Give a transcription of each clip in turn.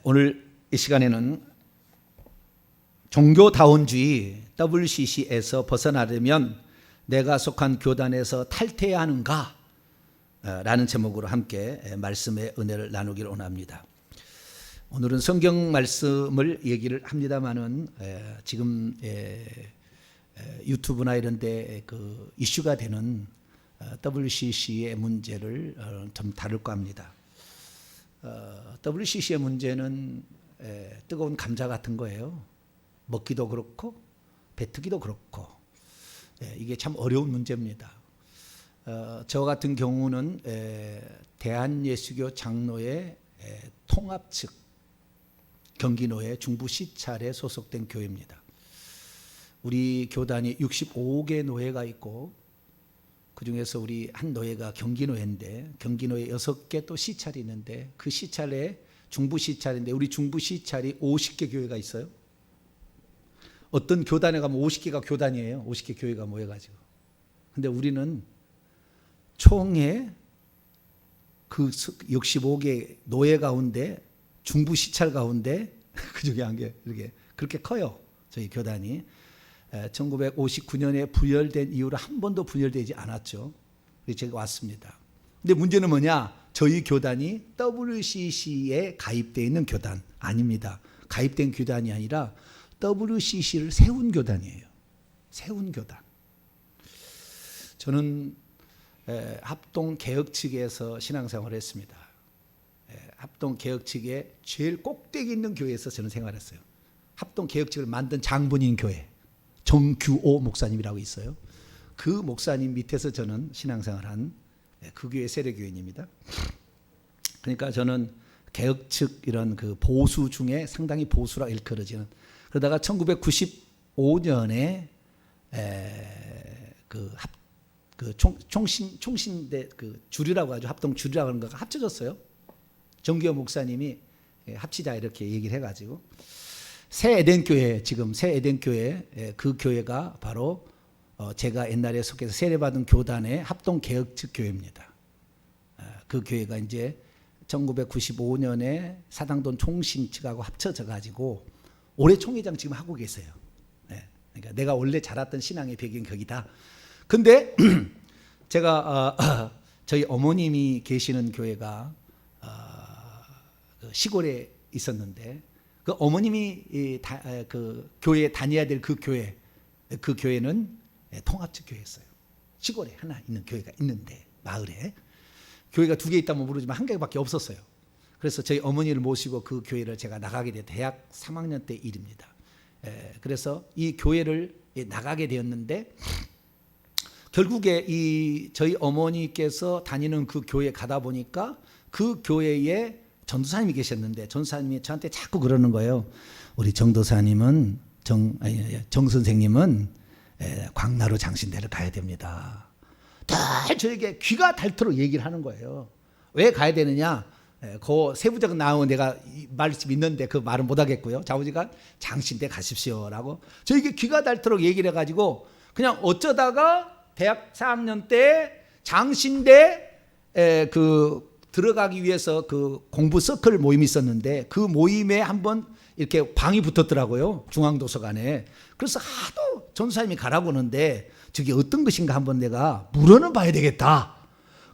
오늘 이 시간에는 종교다원주의 WCC에서 벗어나려면 내가 속한 교단에서 탈퇴해야 하는가? 라는 제목으로 함께 말씀의 은혜를 나누기를 원합니다. 오늘은 성경 말씀을 얘기를 합니다만은 지금 유튜브나 이런 데 그 이슈가 되는 WCC의 문제를 좀 다룰까 합니다. WCC의 문제는 뜨거운 감자 같은 거예요. 먹기도 그렇고 뱉기도 그렇고 이게 참 어려운 문제입니다. 저 같은 경우는 대한예수교 장로회 통합 측 경기노회 중부 시찰에 소속된 교회입니다. 우리 교단이 65개 노회가 있고 그중에서 우리 한 노회가 경기노회인데 경기노회 6개 또 시찰이 있는데 그 시찰에 중부 시찰인데 우리 중부 시찰이 50개 교회가 있어요. 어떤 교단에 가면 50개가 교단이에요. 50개 교회가 모여가지고. 근데 우리는 총회 그 65개 노회 가운데 중부 시찰 가운데 그중에 한 개 이렇게 그렇게 커요. 저희 교단이 1959년에 부혈된 이후로 한 번도 부혈되지 않았죠. 그래서 제가 왔습니다. 근데 문제는 뭐냐? 저희 교단이 WCC에 가입되어 있는 교단 아닙니다. 가입된 교단이 아니라 WCC를 세운 교단이에요. 세운 교단. 저는 합동 개혁 측에서 신앙생활을 했습니다. 합동 개혁 측에 제일 꼭대기 있는 교회에서 저는 생활했어요. 합동 개혁 측을 만든 장본인 교회 정규호 목사님이라고 있어요. 그 목사님 밑에서 저는 신앙생활한 그 교회 세례교인입니다. 그러니까 저는 개혁 측 이런 그 보수 중에 상당히 보수라 일컬어지는 그러다가 1995년에 총신대 그 주류라고 하죠. 합동 주류라고 하는 거가 합쳐졌어요. 정규호 목사님이 합치자 이렇게 얘기를 해가지고 새 에덴교회 지금 새 에덴교회 그 교회가 바로 제가 옛날에 속해서 세례받은 교단의 합동 개혁 측 교회입니다. 그 교회가 이제 1995년에 사당동 총신 측하고 합쳐져 가지고 올해 총회장 지금 하고 계세요. 그러니까 내가 원래 자랐던 신앙의 배경이 거기다. 근데 제가 저희 어머님이 계시는 교회가 시골에 있었는데 그 어머님이 그 교회에 다녀야 될 그 교회는 통합측 교회였어요. 시골에 하나 있는 교회가 있는데 마을에 교회가 2개 있다면 모르지만 1개밖에 없었어요. 그래서 저희 어머니를 모시고 그 교회를 제가 나가게 돼 대학 3학년 때 일입니다. 그래서 이 교회를 나가게 되었는데 결국에 이 저희 어머니께서 다니는 그 교회에 가다 보니까 그 교회에 전도사님이 계셨는데 전도사님이 저한테 자꾸 그러는 거예요. 우리 정도사님은 정 선생님은 광나루 장신대를 가야 됩니다. 늘 저에게 귀가 닳도록 얘기를 하는 거예요. 왜 가야 되느냐? 그 세부적인 나온 내가 말씀 있는데 그 말은 못 하겠고요. 자우지간 장신대 가십시오라고 저에게 귀가 닳도록 얘기를 해가지고 그냥 어쩌다가 대학 4학년 때 장신대 그 들어가기 위해서 그 공부 서클 모임이 있었는데 그 모임에 한번 이렇게 방이 붙었더라고요. 중앙도서관에. 그래서 하도 전도사님이 가라고 하는데 저게 어떤 것인가 한번 내가 물어는 봐야 되겠다.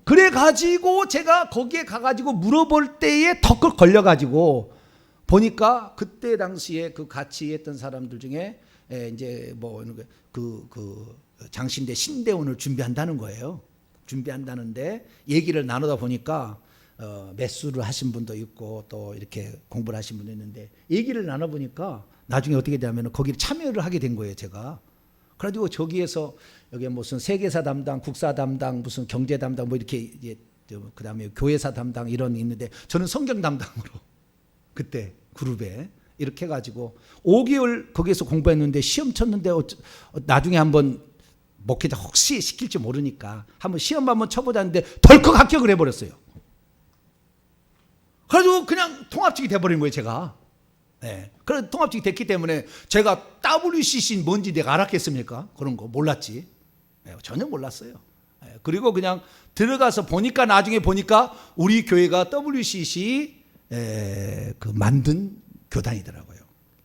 그래가지고 제가 거기에 가가지고 물어볼 때에 덜컥 걸려가지고 보니까 그때 당시에 그 같이 했던 사람들 중에 이제 뭐 그 장신대 신대원을 준비한다는 거예요. 준비한다는데 얘기를 나누다 보니까 매수를 하신 분도 있고 또 이렇게 공부를 하신 분도 있는데 얘기를 나눠보니까 나중에 어떻게 되냐면 거기를 참여를 하게 된 거예요. 제가. 그래가지고 저기에서 여기 무슨 세계사 담당, 국사 담당, 무슨 경제 담당 뭐 이렇게 이제 그 다음에 교회사 담당 이런 있는데 저는 성경 담당으로 그때 그룹에 이렇게 해가지고 5개월 거기에서 공부했는데 시험 쳤는데 나중에 한번 목회자 혹시 시킬지 모르니까 한번 시험 한번 쳐보자는데 덜컥 합격을 해버렸어요. 그래가지고 그냥 통합직이 돼버린 거예요, 제가. 그래서 통합직이 됐기 때문에 제가 WCC 뭔지 내가 알았겠습니까? 그런 거 몰랐지. 전혀 몰랐어요. 그리고 그냥 들어가서 보니까 나중에 보니까 우리 교회가 WCC 그 만든 교단이더라고요.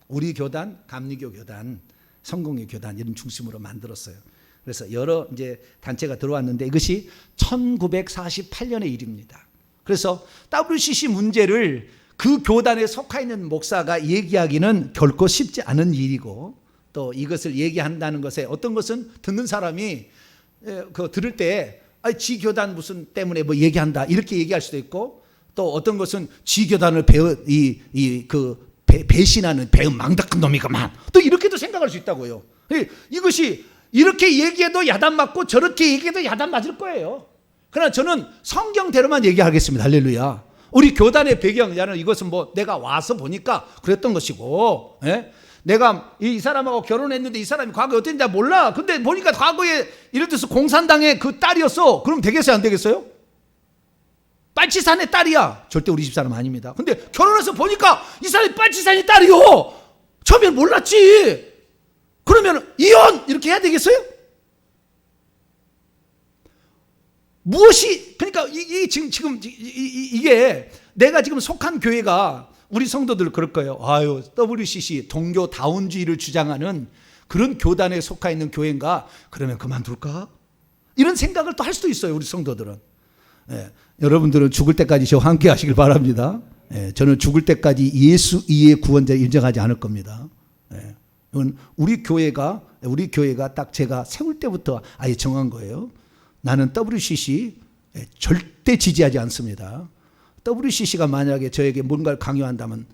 우리 교단, 감리교 교단, 성공회 교단 이런 중심으로 만들었어요. 그래서 여러 이제 단체가 들어왔는데 이것이 1948년의 일입니다. 그래서 WCC 문제를 그 교단에 속해 있는 목사가 얘기하기는 결코 쉽지 않은 일이고, 또 이것을 얘기한다는 것에 어떤 것은 듣는 사람이 그 들을 때 지 교단 무슨 때문에 뭐 얘기한다 이렇게 얘기할 수도 있고, 또 어떤 것은 지 교단을 배신하는 망덕한 놈이구만 또 이렇게도 생각할 수 있다고요. 이것이 이렇게 얘기해도 야단 맞고 저렇게 얘기해도 야단 맞을 거예요. 그러나 저는 성경대로만 얘기하겠습니다. 할렐루야. 우리 교단의 배경자는 이것은 뭐 내가 와서 보니까 그랬던 것이고, 내가 이 사람하고 결혼했는데 이 사람이 과거에 어땠는지 몰라. 근데 보니까 과거에 예를 들어서 공산당의 그 딸이었어. 그럼 되겠어요, 안 되겠어요? 빨치산의 딸이야. 절대 우리 집사람 아닙니다. 근데 결혼해서 보니까 이 사람이 빨치산의 딸이요. 처음엔 몰랐지. 그러면 이혼 이렇게 해야 되겠어요? 무엇이 그러니까 지금 이게 내가 지금 속한 교회가 우리 성도들 그럴 거예요. 아유, WCC 동교다운주의를 주장하는 그런 교단에 속해 있는 교회인가? 그러면 그만둘까? 이런 생각을 또 할 수도 있어요, 우리 성도들은. 여러분들은 죽을 때까지 저와 함께 하시길 바랍니다. 저는 죽을 때까지 예수 이의 구원자를 인정하지 않을 겁니다. 우리 교회가 딱 제가 세울 때부터 아예 정한 거예요. 나는 WCC 절대 지지하지 않습니다. WCC가 만약에 저에게 뭔가를 강요한다면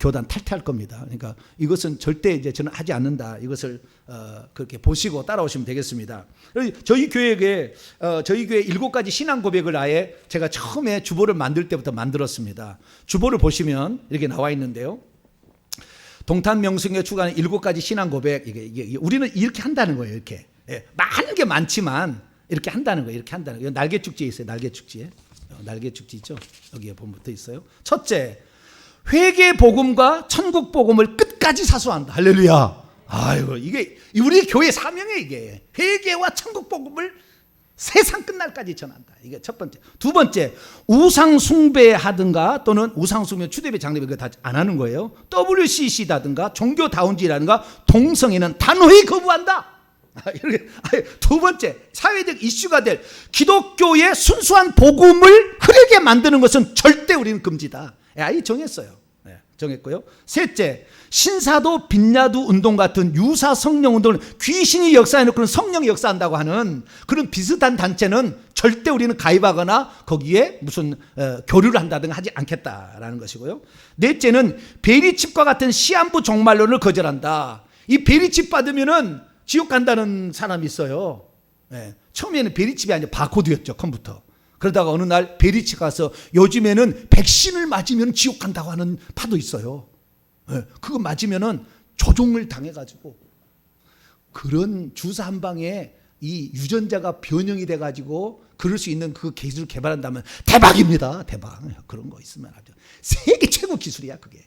교단 탈퇴할 겁니다. 그러니까 이것은 절대 이제 저는 하지 않는다. 이것을 그렇게 보시고 따라오시면 되겠습니다. 저희 교회 7가지 신앙 고백을 아예 제가 처음에 주보를 만들 때부터 만들었습니다. 주보를 보시면 이렇게 나와 있는데요. 동탄 명성에 추구하는 7가지 신앙 고백. 이게 우리는 이렇게 한다는 거예요. 이렇게 많은 게 많지만 이렇게 한다는 거예요. 이렇게 한다는 거예요. 날개 축지에 있어요. 날개 축지에. 날개 축지 있죠. 여기에 보면 붙어 있어요. 첫째, 회개 복음과 천국 복음을 끝까지 사수한다. 할렐루야. 아이고, 이게 우리 교회 사명이에요. 이게 회개와 천국 복음을 세상 끝날까지 전한다. 이게 첫 번째. 두 번째, 우상 숭배하든가 또는 우상 숭배, 추대배, 장례배 이거 다 안 하는 거예요. WCC라든가 종교다운주의라든가 동성애는 단호히 거부한다. 두 번째, 사회적 이슈가 될 기독교의 순수한 복음을 흐르게 만드는 것은 절대 우리는 금지다. 아예 정했어요. 정했고요. 셋째, 신사도 빈야두 운동 같은 유사 성령 운동을 귀신이 역사해놓고는 성령이 역사한다고 하는 그런 비슷한 단체는 절대 우리는 가입하거나 거기에 무슨 교류를 한다든가 하지 않겠다라는 것이고요. 넷째는 베리칩과 같은 시한부 종말론을 거절한다. 이 베리칩 받으면은 지옥 간다는 사람이 있어요. 처음에는 베리칩이 아니라 바코드였죠, 컴퓨터. 그러다가 어느 날 베리칩 가서 요즘에는 백신을 맞으면 지옥 간다고 하는 파도 있어요. 그거 맞으면은 조종을 당해가지고 그런 주사 한 방에 이 유전자가 변형이 돼가지고 그럴 수 있는 그 기술을 개발한다면 대박입니다. 대박. 그런 거 있으면 아주 세계 최고 기술이야, 그게.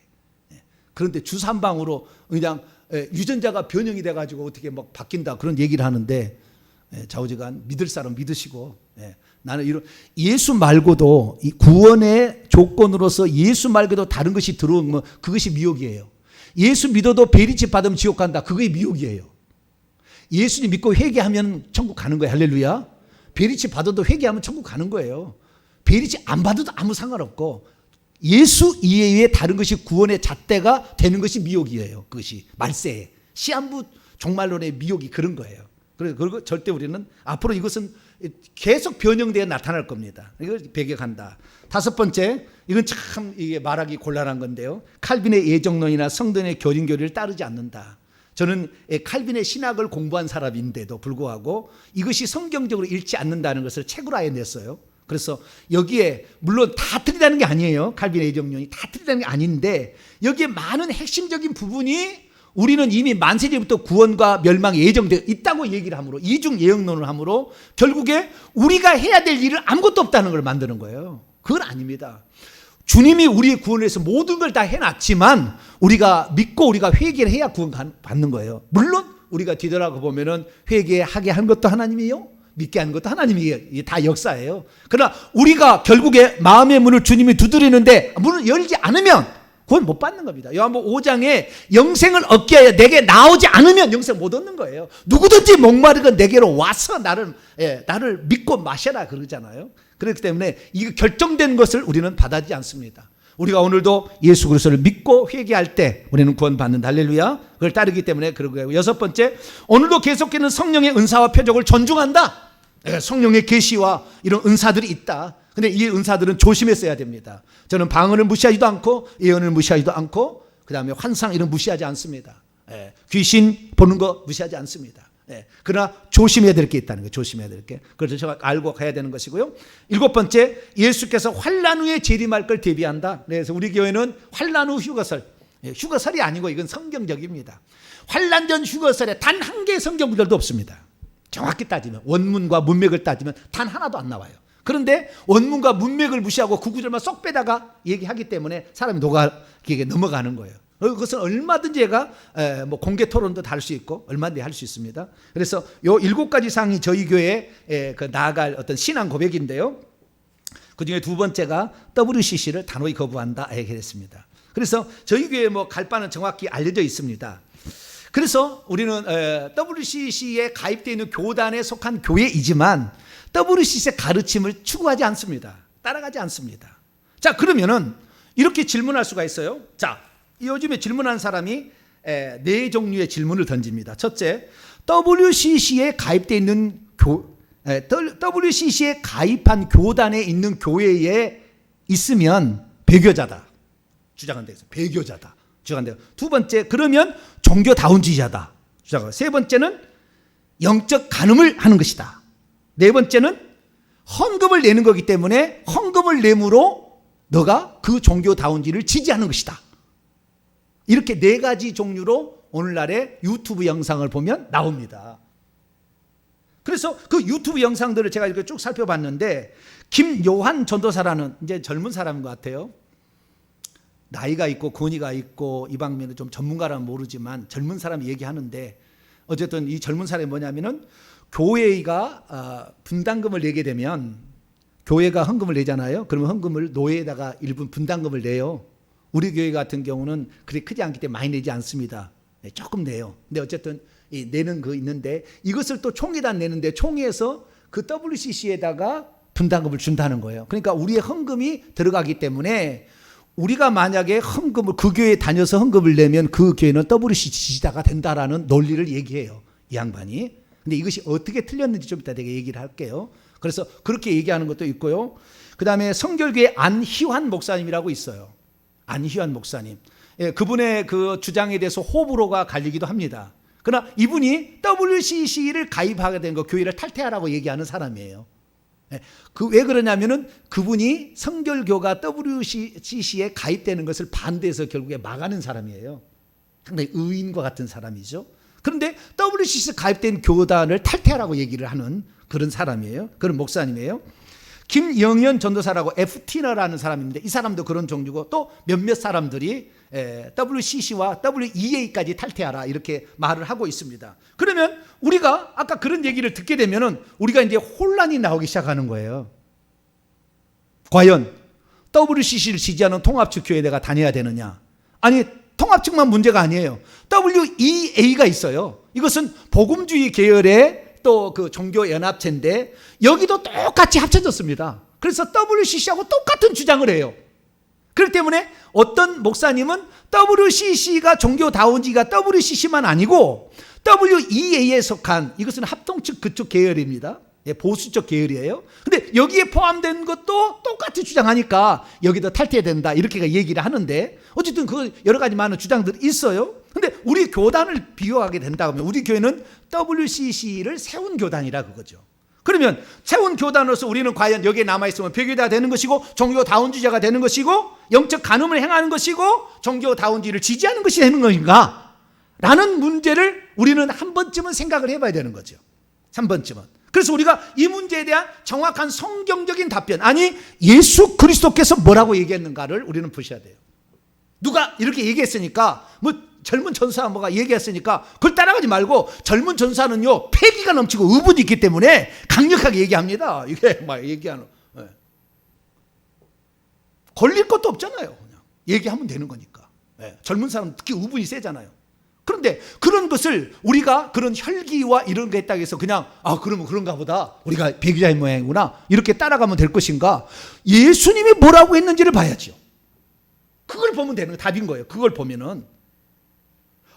그런데 주사 한 방으로 그냥 유전자가 변형이 돼가지고 어떻게 막 바뀐다 그런 얘기를 하는데 좌우지간 믿을 사람 믿으시고, 나는 이런 예수 말고도 이 구원의 조건으로서 예수 말고도 다른 것이 들어오면 그것이 미혹이에요. 예수 믿어도 베리칩 받으면 지옥 간다. 그게 미혹이에요. 예수님 믿고 회개하면 천국 가는 거예요. 할렐루야. 베리칩 받아도 회개하면 천국 가는 거예요. 베리칩 안 받아도 아무 상관없고 예수 이외에 다른 것이 구원의 잣대가 되는 것이 미혹이에요. 그것이 말세에 시한부 종말론의 미혹이 그런 거예요. 그리고 절대 우리는 앞으로 이것은 계속 변형되어 나타날 겁니다. 이걸 배격한다. 다섯 번째, 이건 참 이게 말하기 곤란한 건데요. 칼빈의 예정론이나 성전의 교린교리를 따르지 않는다. 저는 칼빈의 신학을 공부한 사람인데도 불구하고 이것이 성경적으로 읽지 않는다는 것을 책으로 아예 냈어요. 그래서 여기에 물론 다 틀리다는 게 아니에요. 칼빈의 예정론이 다 틀리다는 게 아닌데 여기에 많은 핵심적인 부분이 우리는 이미 만세기부터 구원과 멸망이 예정되어 있다고 얘기를 함으로 이중 예언론을 함으로 결국에 우리가 해야 될 일은 아무것도 없다는 걸 만드는 거예요. 그건 아닙니다. 주님이 우리의 구원을 위해서 모든 걸 다 해놨지만 우리가 믿고 우리가 회개를 해야 구원 받는 거예요. 물론 우리가 뒤돌아가 보면은 회개하게 한 것도 하나님이요, 믿게 하는 것도 하나님이 다 역사예요. 그러나 우리가 결국에 마음의 문을 주님이 두드리는데 문을 열지 않으면 그건 못 받는 겁니다. 요한복음 5장에 영생을 얻게 하여 내게 나오지 않으면 영생 못 얻는 거예요. 누구든지 목마르건 내게로 와서 나를 믿고 마셔라 그러잖아요. 그렇기 때문에 이 결정된 것을 우리는 받아들이지 않습니다. 우리가 오늘도 예수 그리스도를 믿고 회개할 때 우리는 구원받는다. 할렐루야. 그걸 따르기 때문에 그러고요. 여섯 번째, 오늘도 계속되는 성령의 은사와 표적을 존중한다. 성령의 계시와 이런 은사들이 있다. 근데 이 은사들은 조심했어야 됩니다. 저는 방언을 무시하지도 않고 예언을 무시하지도 않고 그 다음에 환상 이런 무시하지 않습니다. 귀신 보는 거 무시하지 않습니다. 그러나 조심해야 될 게 있다는 거예요. 조심해야 될 게. 그래서 제가 알고 가야 되는 것이고요. 일곱 번째, 예수께서 환난 후에 재림할 걸 대비한다. 그래서 우리 교회는 환난 후 휴거설, 휴거설이 아니고 이건 성경적입니다. 환난 전 휴거설에 단 한 개의 성경 구절도 없습니다. 정확히 따지면 원문과 문맥을 따지면 단 하나도 안 나와요. 그런데 원문과 문맥을 무시하고 그 구절만 쏙 빼다가 얘기하기 때문에 사람이 넘어가는 거예요. 그것은 얼마든지 제가 뭐 공개 토론도 할 수 있고 얼마든지 할 수 있습니다. 그래서 요 7가지 사항이 저희 교회에 나아갈 어떤 신앙 고백인데요. 그 중에 두 번째가 WCC를 단호히 거부한다 얘기했습니다. 그래서 저희 교회 뭐 갈 바는 정확히 알려져 있습니다. 그래서 우리는 WCC에 가입되어 있는 교단에 속한 교회이지만 WCC의 가르침을 추구하지 않습니다. 따라가지 않습니다. 자, 그러면은 이렇게 질문할 수가 있어요. 자, 요즘에 질문하는 사람이 네 종류의 질문을 던집니다. 첫째, WCC에 가입되어 있는 WCC에 가입한 교단에 있는 교회에 있으면 배교자다. 주장한다. 배교자다. 주장한다. 두 번째, 그러면 종교다운주의자다. 주장하고. 세 번째는 영적 간음을 하는 것이다. 네 번째는 헌금을 내는 거기 때문에 헌금을 내므로 너가 그 종교다운주의를 지지하는 것이다. 이렇게 네 가지 종류로 오늘날의 유튜브 영상을 보면 나옵니다. 그래서 그 유튜브 영상들을 제가 이렇게 쭉 살펴봤는데 김요한 전도사라는 이제 젊은 사람인 것 같아요. 나이가 있고 권위가 있고 이 방면에 좀 전문가라면 모르지만 젊은 사람이 얘기하는데 어쨌든 이 젊은 사람이 뭐냐면은 교회가 분담금을 내게 되면 교회가 헌금을 내잖아요. 그러면 헌금을 노예에다가 일부 분담금을 내요. 우리 교회 같은 경우는 그리 크지 않기 때문에 많이 내지 않습니다. 조금 내요. 근데 어쨌든 내는 거 있는데 이것을 또 총회다 내는데 총회에서 그 WCC에다가 분담금을 준다는 거예요. 그러니까 우리의 헌금이 들어가기 때문에 우리가 만약에 헌금을 그 교회에 다녀서 헌금을 내면 그 교회는 WCC가 된다라는 논리를 얘기해요. 이 양반이. 근데 이것이 어떻게 틀렸는지 좀 이따 내가 얘기를 할게요. 그래서 그렇게 얘기하는 것도 있고요. 그 다음에 성결교회 안희환 목사님이라고 있어요. 안희환 목사님. 그분의 그 주장에 대해서 호불호가 갈리기도 합니다. 그러나 이분이 WCC를 가입하게 된 거 교회를 탈퇴하라고 얘기하는 사람이에요. 왜 그러냐면은 그분이 성결교가 WCC에 가입되는 것을 반대해서 결국에 막아는 사람이에요. 상당히 의인과 같은 사람이죠. 그런데 WCC에 가입된 교단을 탈퇴하라고 얘기를 하는 그런 사람이에요. 그런 목사님이에요. 김영현 전도사라고 FT너라는 사람인데 이 사람도 그런 종류고 또 몇몇 사람들이 WCC와 WEA까지 탈퇴하라 이렇게 말을 하고 있습니다. 그러면 우리가 아까 그런 얘기를 듣게 되면은 우리가 이제 혼란이 나오기 시작하는 거예요. 과연 WCC를 지지하는 통합측 교회에 내가 다녀야 되느냐? 아니 통합측만 문제가 아니에요. WEA가 있어요. 이것은 복음주의 계열의 또 그 종교연합체인데 여기도 똑같이 합쳐졌습니다. 그래서 WCC하고 똑같은 주장을 해요. 그렇기 때문에 어떤 목사님은 WCC가 종교다운주의가 WCC만 아니고 WEA에 속한 이것은 합동측 그쪽 계열입니다. 보수적 계열이에요. 근데 여기에 포함된 것도 똑같이 주장하니까 여기도 탈퇴된다 이렇게 얘기를 하는데 어쨌든 그 여러 가지 많은 주장들이 있어요. 근데 우리 교단을 비교하게 된다고 하면 우리 교회는 WCC를 세운 교단이라 그거죠. 그러면 세운 교단으로서 우리는 과연 여기에 남아있으면 배교자가 되는 것이고 종교다운주의자가 되는 것이고 영적 간음을 행하는 것이고 종교다운주의를 지지하는 것이 되는 것인가? 라는 문제를 우리는 한 번쯤은 생각을 해봐야 되는 거죠. 한 번쯤은. 그래서 우리가 이 문제에 대한 정확한 성경적인 답변, 아니 예수 그리스도께서 뭐라고 얘기했는가를 우리는 보셔야 돼요. 누가 이렇게 얘기했으니까 뭐 젊은 전사 뭐가 얘기했으니까 그걸 따라가지 말고, 젊은 전사는요 패기가 넘치고 의분이 있기 때문에 강력하게 얘기합니다. 이게 막 얘기하는, 걸릴 것도 없잖아요. 그냥 얘기하면 되는 거니까. 젊은 사람 특히 의분이 세잖아요. 그런데 그런 것을 우리가 그런 혈기와 이런 게 있다고 해서 그냥 그러면 그런가 보다, 우리가 배교자의 모양이구나 이렇게 따라가면 될 것인가? 예수님이 뭐라고 했는지를 봐야죠. 그걸 보면 되는 답인 거예요. 그걸 보면은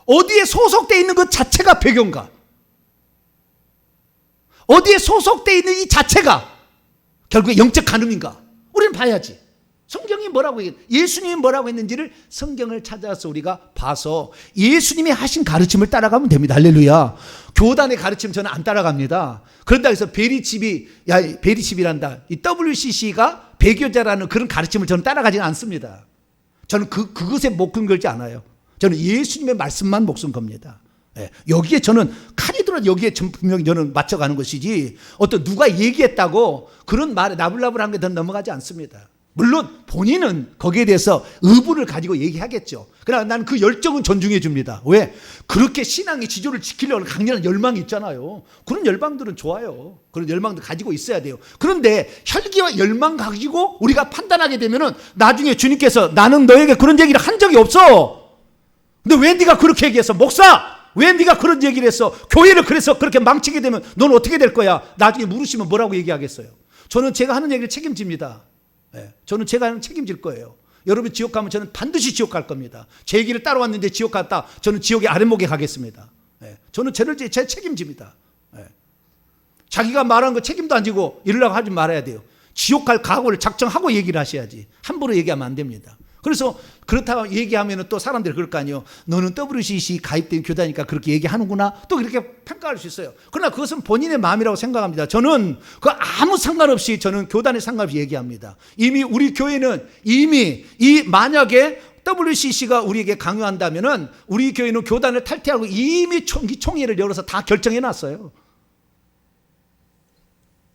어디에 소속되어 있는 것 자체가 배교인가, 어디에 소속되어 있는 이 자체가 결국에 영적 간음인가, 우리는 봐야지. 성경이 뭐라고 예수님이 뭐라고 했는지를 성경을 찾아서 우리가 봐서 예수님이 하신 가르침을 따라가면 됩니다. 할렐루야. 교단의 가르침 저는 안 따라갑니다. 그런다 해서 베리칩이란다, 이 WCC가 배교자라는 그런 가르침을 저는 따라가지는 않습니다. 저는 그것에 목숨 걸지 않아요. 저는 예수님의 말씀만 목숨 겁니다. 여기에 저는 칼이 들어 여기에 분명히 저는 맞춰가는 것이지, 어떤 누가 얘기했다고 그런 말에 나불나불한 게 더 넘어가지 않습니다. 물론 본인은 거기에 대해서 의문을 가지고 얘기하겠죠. 그러나 나는 그 열정은 존중해 줍니다. 왜? 그렇게 신앙의 지조를 지키려는 강렬한 열망이 있잖아요. 그런 열망들은 좋아요. 그런 열망도 가지고 있어야 돼요. 그런데 혈기와 열망 가지고 우리가 판단하게 되면은 나중에 주님께서 나는 너에게 그런 얘기를 한 적이 없어. 근데 왜 네가 그렇게 얘기했어? 목사! 왜 네가 그런 얘기를 했어? 교회를 그래서 그렇게 망치게 되면 넌 어떻게 될 거야? 나중에 물으시면 뭐라고 얘기하겠어요? 저는 제가 하는 얘기를 책임집니다. 저는 제가 하는 책임질 거예요. 여러분 지옥 가면 저는 반드시 지옥 갈 겁니다. 제 얘기를 따라왔는데 지옥 갔다, 저는 지옥의 아랫목에 가겠습니다. 저는 제 책임집니다. 자기가 말한 거 책임도 안 지고 이러려고 하지 말아야 돼요. 지옥 갈 각오를 작정하고 얘기를 하셔야지 함부로 얘기하면 안 됩니다. 그래서 그렇다고 얘기하면 또 사람들이 그럴 거 아니에요. 너는 WCC 가입된 교단이니까 그렇게 얘기하는구나, 또 그렇게 평가할 수 있어요. 그러나 그것은 본인의 마음이라고 생각합니다. 저는 그 아무 상관없이 저는 교단에 상관없이 얘기합니다. 이미 우리 교회는 이미 만약에 WCC가 우리에게 강요한다면은 우리 교회는 교단을 탈퇴하고 이미 총회를 열어서 다 결정해 놨어요.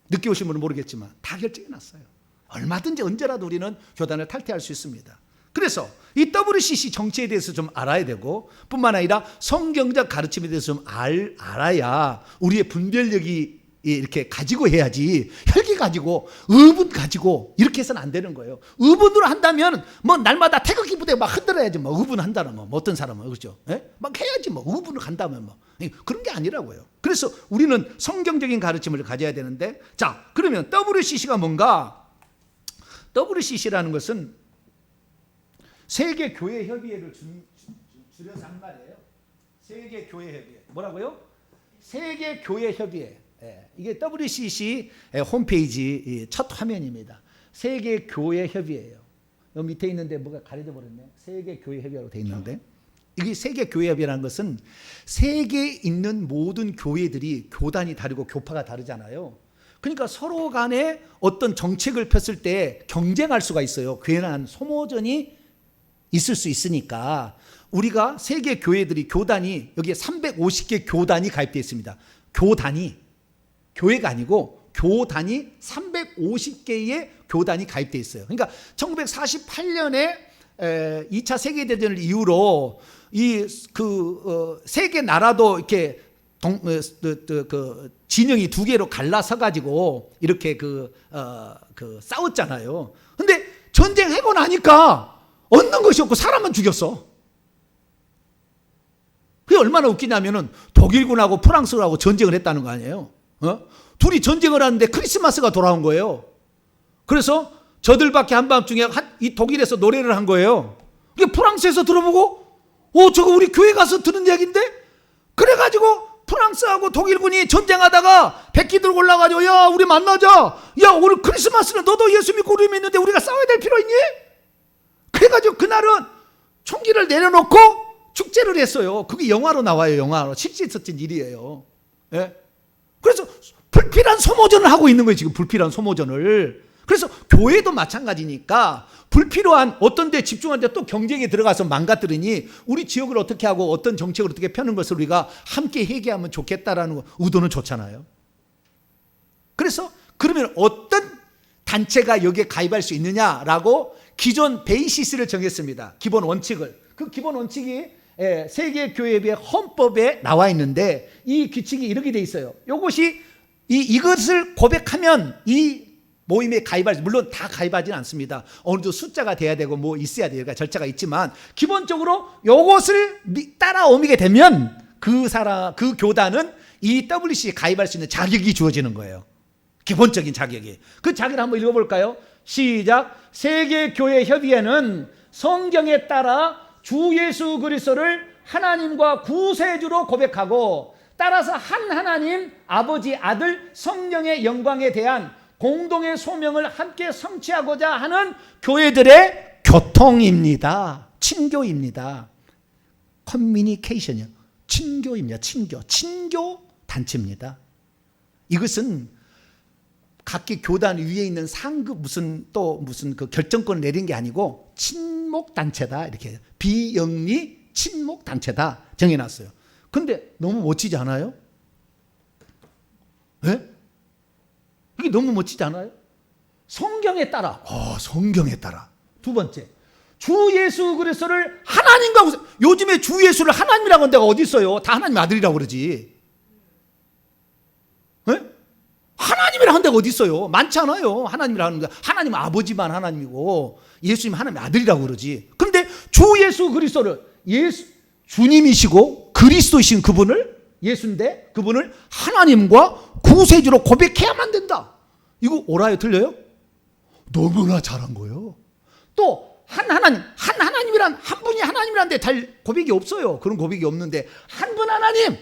늦게 오신 분은 모르겠지만 다 결정해 놨어요. 얼마든지 언제라도 우리는 교단을 탈퇴할 수 있습니다. 그래서 이 WCC 정체에 대해서 좀 알아야 되고, 뿐만 아니라 성경적 가르침에 대해서 좀 알아야 우리의 분별력이 이렇게 가지고 해야지, 혈기 가지고 의분 가지고 이렇게 해서는 안 되는 거예요. 의분으로 한다면 뭐 날마다 태극기 부대 막 흔들어야지, 뭐 의분 한다면 뭐 어떤 사람은 그렇죠? 막 해야지, 뭐 의분을 간다면 뭐 그런 게 아니라고요. 그래서 우리는 성경적인 가르침을 가져야 되는데, 자 그러면 WCC가 뭔가? WCC라는 것은 세계 교회 협의회를 줄여서 한 말이에요. 세계 교회 협의회. 뭐라고요? 세계 교회 협의회. 이게 WCC 홈페이지 첫 화면입니다. 세계 교회 협의회예요. 여기 밑에 있는데 뭐가 가려져 버렸네. 세계 교회 협의회로 돼 있는데, 이게 세계 교회 협의회라는 것은 세계에 있는 모든 교회들이 교단이 다르고 교파가 다르잖아요. 그러니까 서로 간에 어떤 정책을 폈을 때 경쟁할 수가 있어요. 괜한 소모전이 있을 수 있으니까 우리가 세계 교회들이, 교단이 여기에 350개 교단이 가입되어 있습니다. 교단이, 교회가 아니고 교단이 350개의 교단이 가입되어 있어요. 그러니까 1948년에 2차 세계대전을 이후로 세계 나라도 이렇게 진영이 두 개로 갈라서 가지고 이렇게 싸웠잖아요. 근데 전쟁하고 나니까 얻는 것이 없고 사람만 죽였어. 그게 얼마나 웃기냐면은 독일군하고 프랑스하고 전쟁을 했다는 거 아니에요. 둘이 전쟁을 하는데 크리스마스가 돌아온 거예요. 그래서 저들밖에 한밤중에 이 독일에서 노래를 한 거예요. 그게 프랑스에서 들어보고 저거 우리 교회 가서 들은 얘기인데, 그래가지고 프랑스하고 독일군이 전쟁하다가 백기 들고 올라가지고 야 우리 만나자, 야 오늘 크리스마스는 너도 예수 믿고 우리 믿는데 우리가 싸워야 될 필요 있니? 그래가지고 그날은 총기를 내려놓고 축제를 했어요. 그게 영화로 나와요. 영화로 실제 있었던 일이에요. 그래서 불필요한 소모전을 하고 있는 거예요. 지금 불필요한 소모전을. 그래서 교회도 마찬가지니까 불필요한 어떤 데 집중하는데 또 경쟁에 들어가서 망가뜨리니 우리 지역을 어떻게 하고 어떤 정책을 어떻게 펴는 것을 우리가 함께 회개하면 좋겠다라는 의도는 좋잖아요. 그래서 그러면 어떤 단체가 여기에 가입할 수 있느냐라고 기존 베이시스를 정했습니다. 기본 원칙을. 그 기본 원칙이 세계 교회의 헌법에 나와 있는데 이 규칙이 이렇게 돼 있어요. 이것이 이것을 고백하면 이 모임에 가입할, 물론 다 가입하지는 않습니다. 어느 정도 숫자가 돼야 되고 뭐 있어야 돼요. 그러니까 절차가 있지만 기본적으로 이것을 따라오게 되면 그 교단은 이 WC에 가입할 수 있는 자격이 주어지는 거예요. 기본적인 자격이. 그 자격을 한번 읽어볼까요? 시작. 세계교회협의회는 성경에 따라 주 예수 그리스도를 하나님과 구세주로 고백하고 따라서 한 하나님 아버지 아들 성령의 영광에 대한 공동의 소명을 함께 성취하고자 하는 교회들의 교통입니다. 친교입니다. 커뮤니케이션이요. 친교입니다. 친교 단체입니다. 이것은 각기 교단 위에 있는 상급 무슨 그 결정권을 내린 게 아니고 친목 단체다, 이렇게 비영리 친목 단체다 정해놨어요. 근데 너무 멋지지 않아요? 네? 이게 너무 멋지지 않아요? 성경에 따라. 성경에 따라. 두 번째, 주 예수 그리스도를 하나님과, 요즘에 주 예수를 하나님이라고 하는 데가 어디 있어요? 다 하나님 아들이라고 그러지. 네? 하나님이라 하는 데가 어디 있어요? 많지 않아요. 하나님이라 하는 데. 하나님 아버지만 하나님이고 예수님 하나님 아들이라고 그러지. 근데 주 예수 그리스도를 주님이시고 그리스도이신 그분을, 예수인데 그분을 하나님과 구세주로 고백해야만 된다. 이거 옳아요, 틀려요? 너무나 잘한 거예요. 또 한 하나님이란, 한 분이 하나님이란데 달 고백이 없어요. 그런 고백이 없는데 한 분 하나님,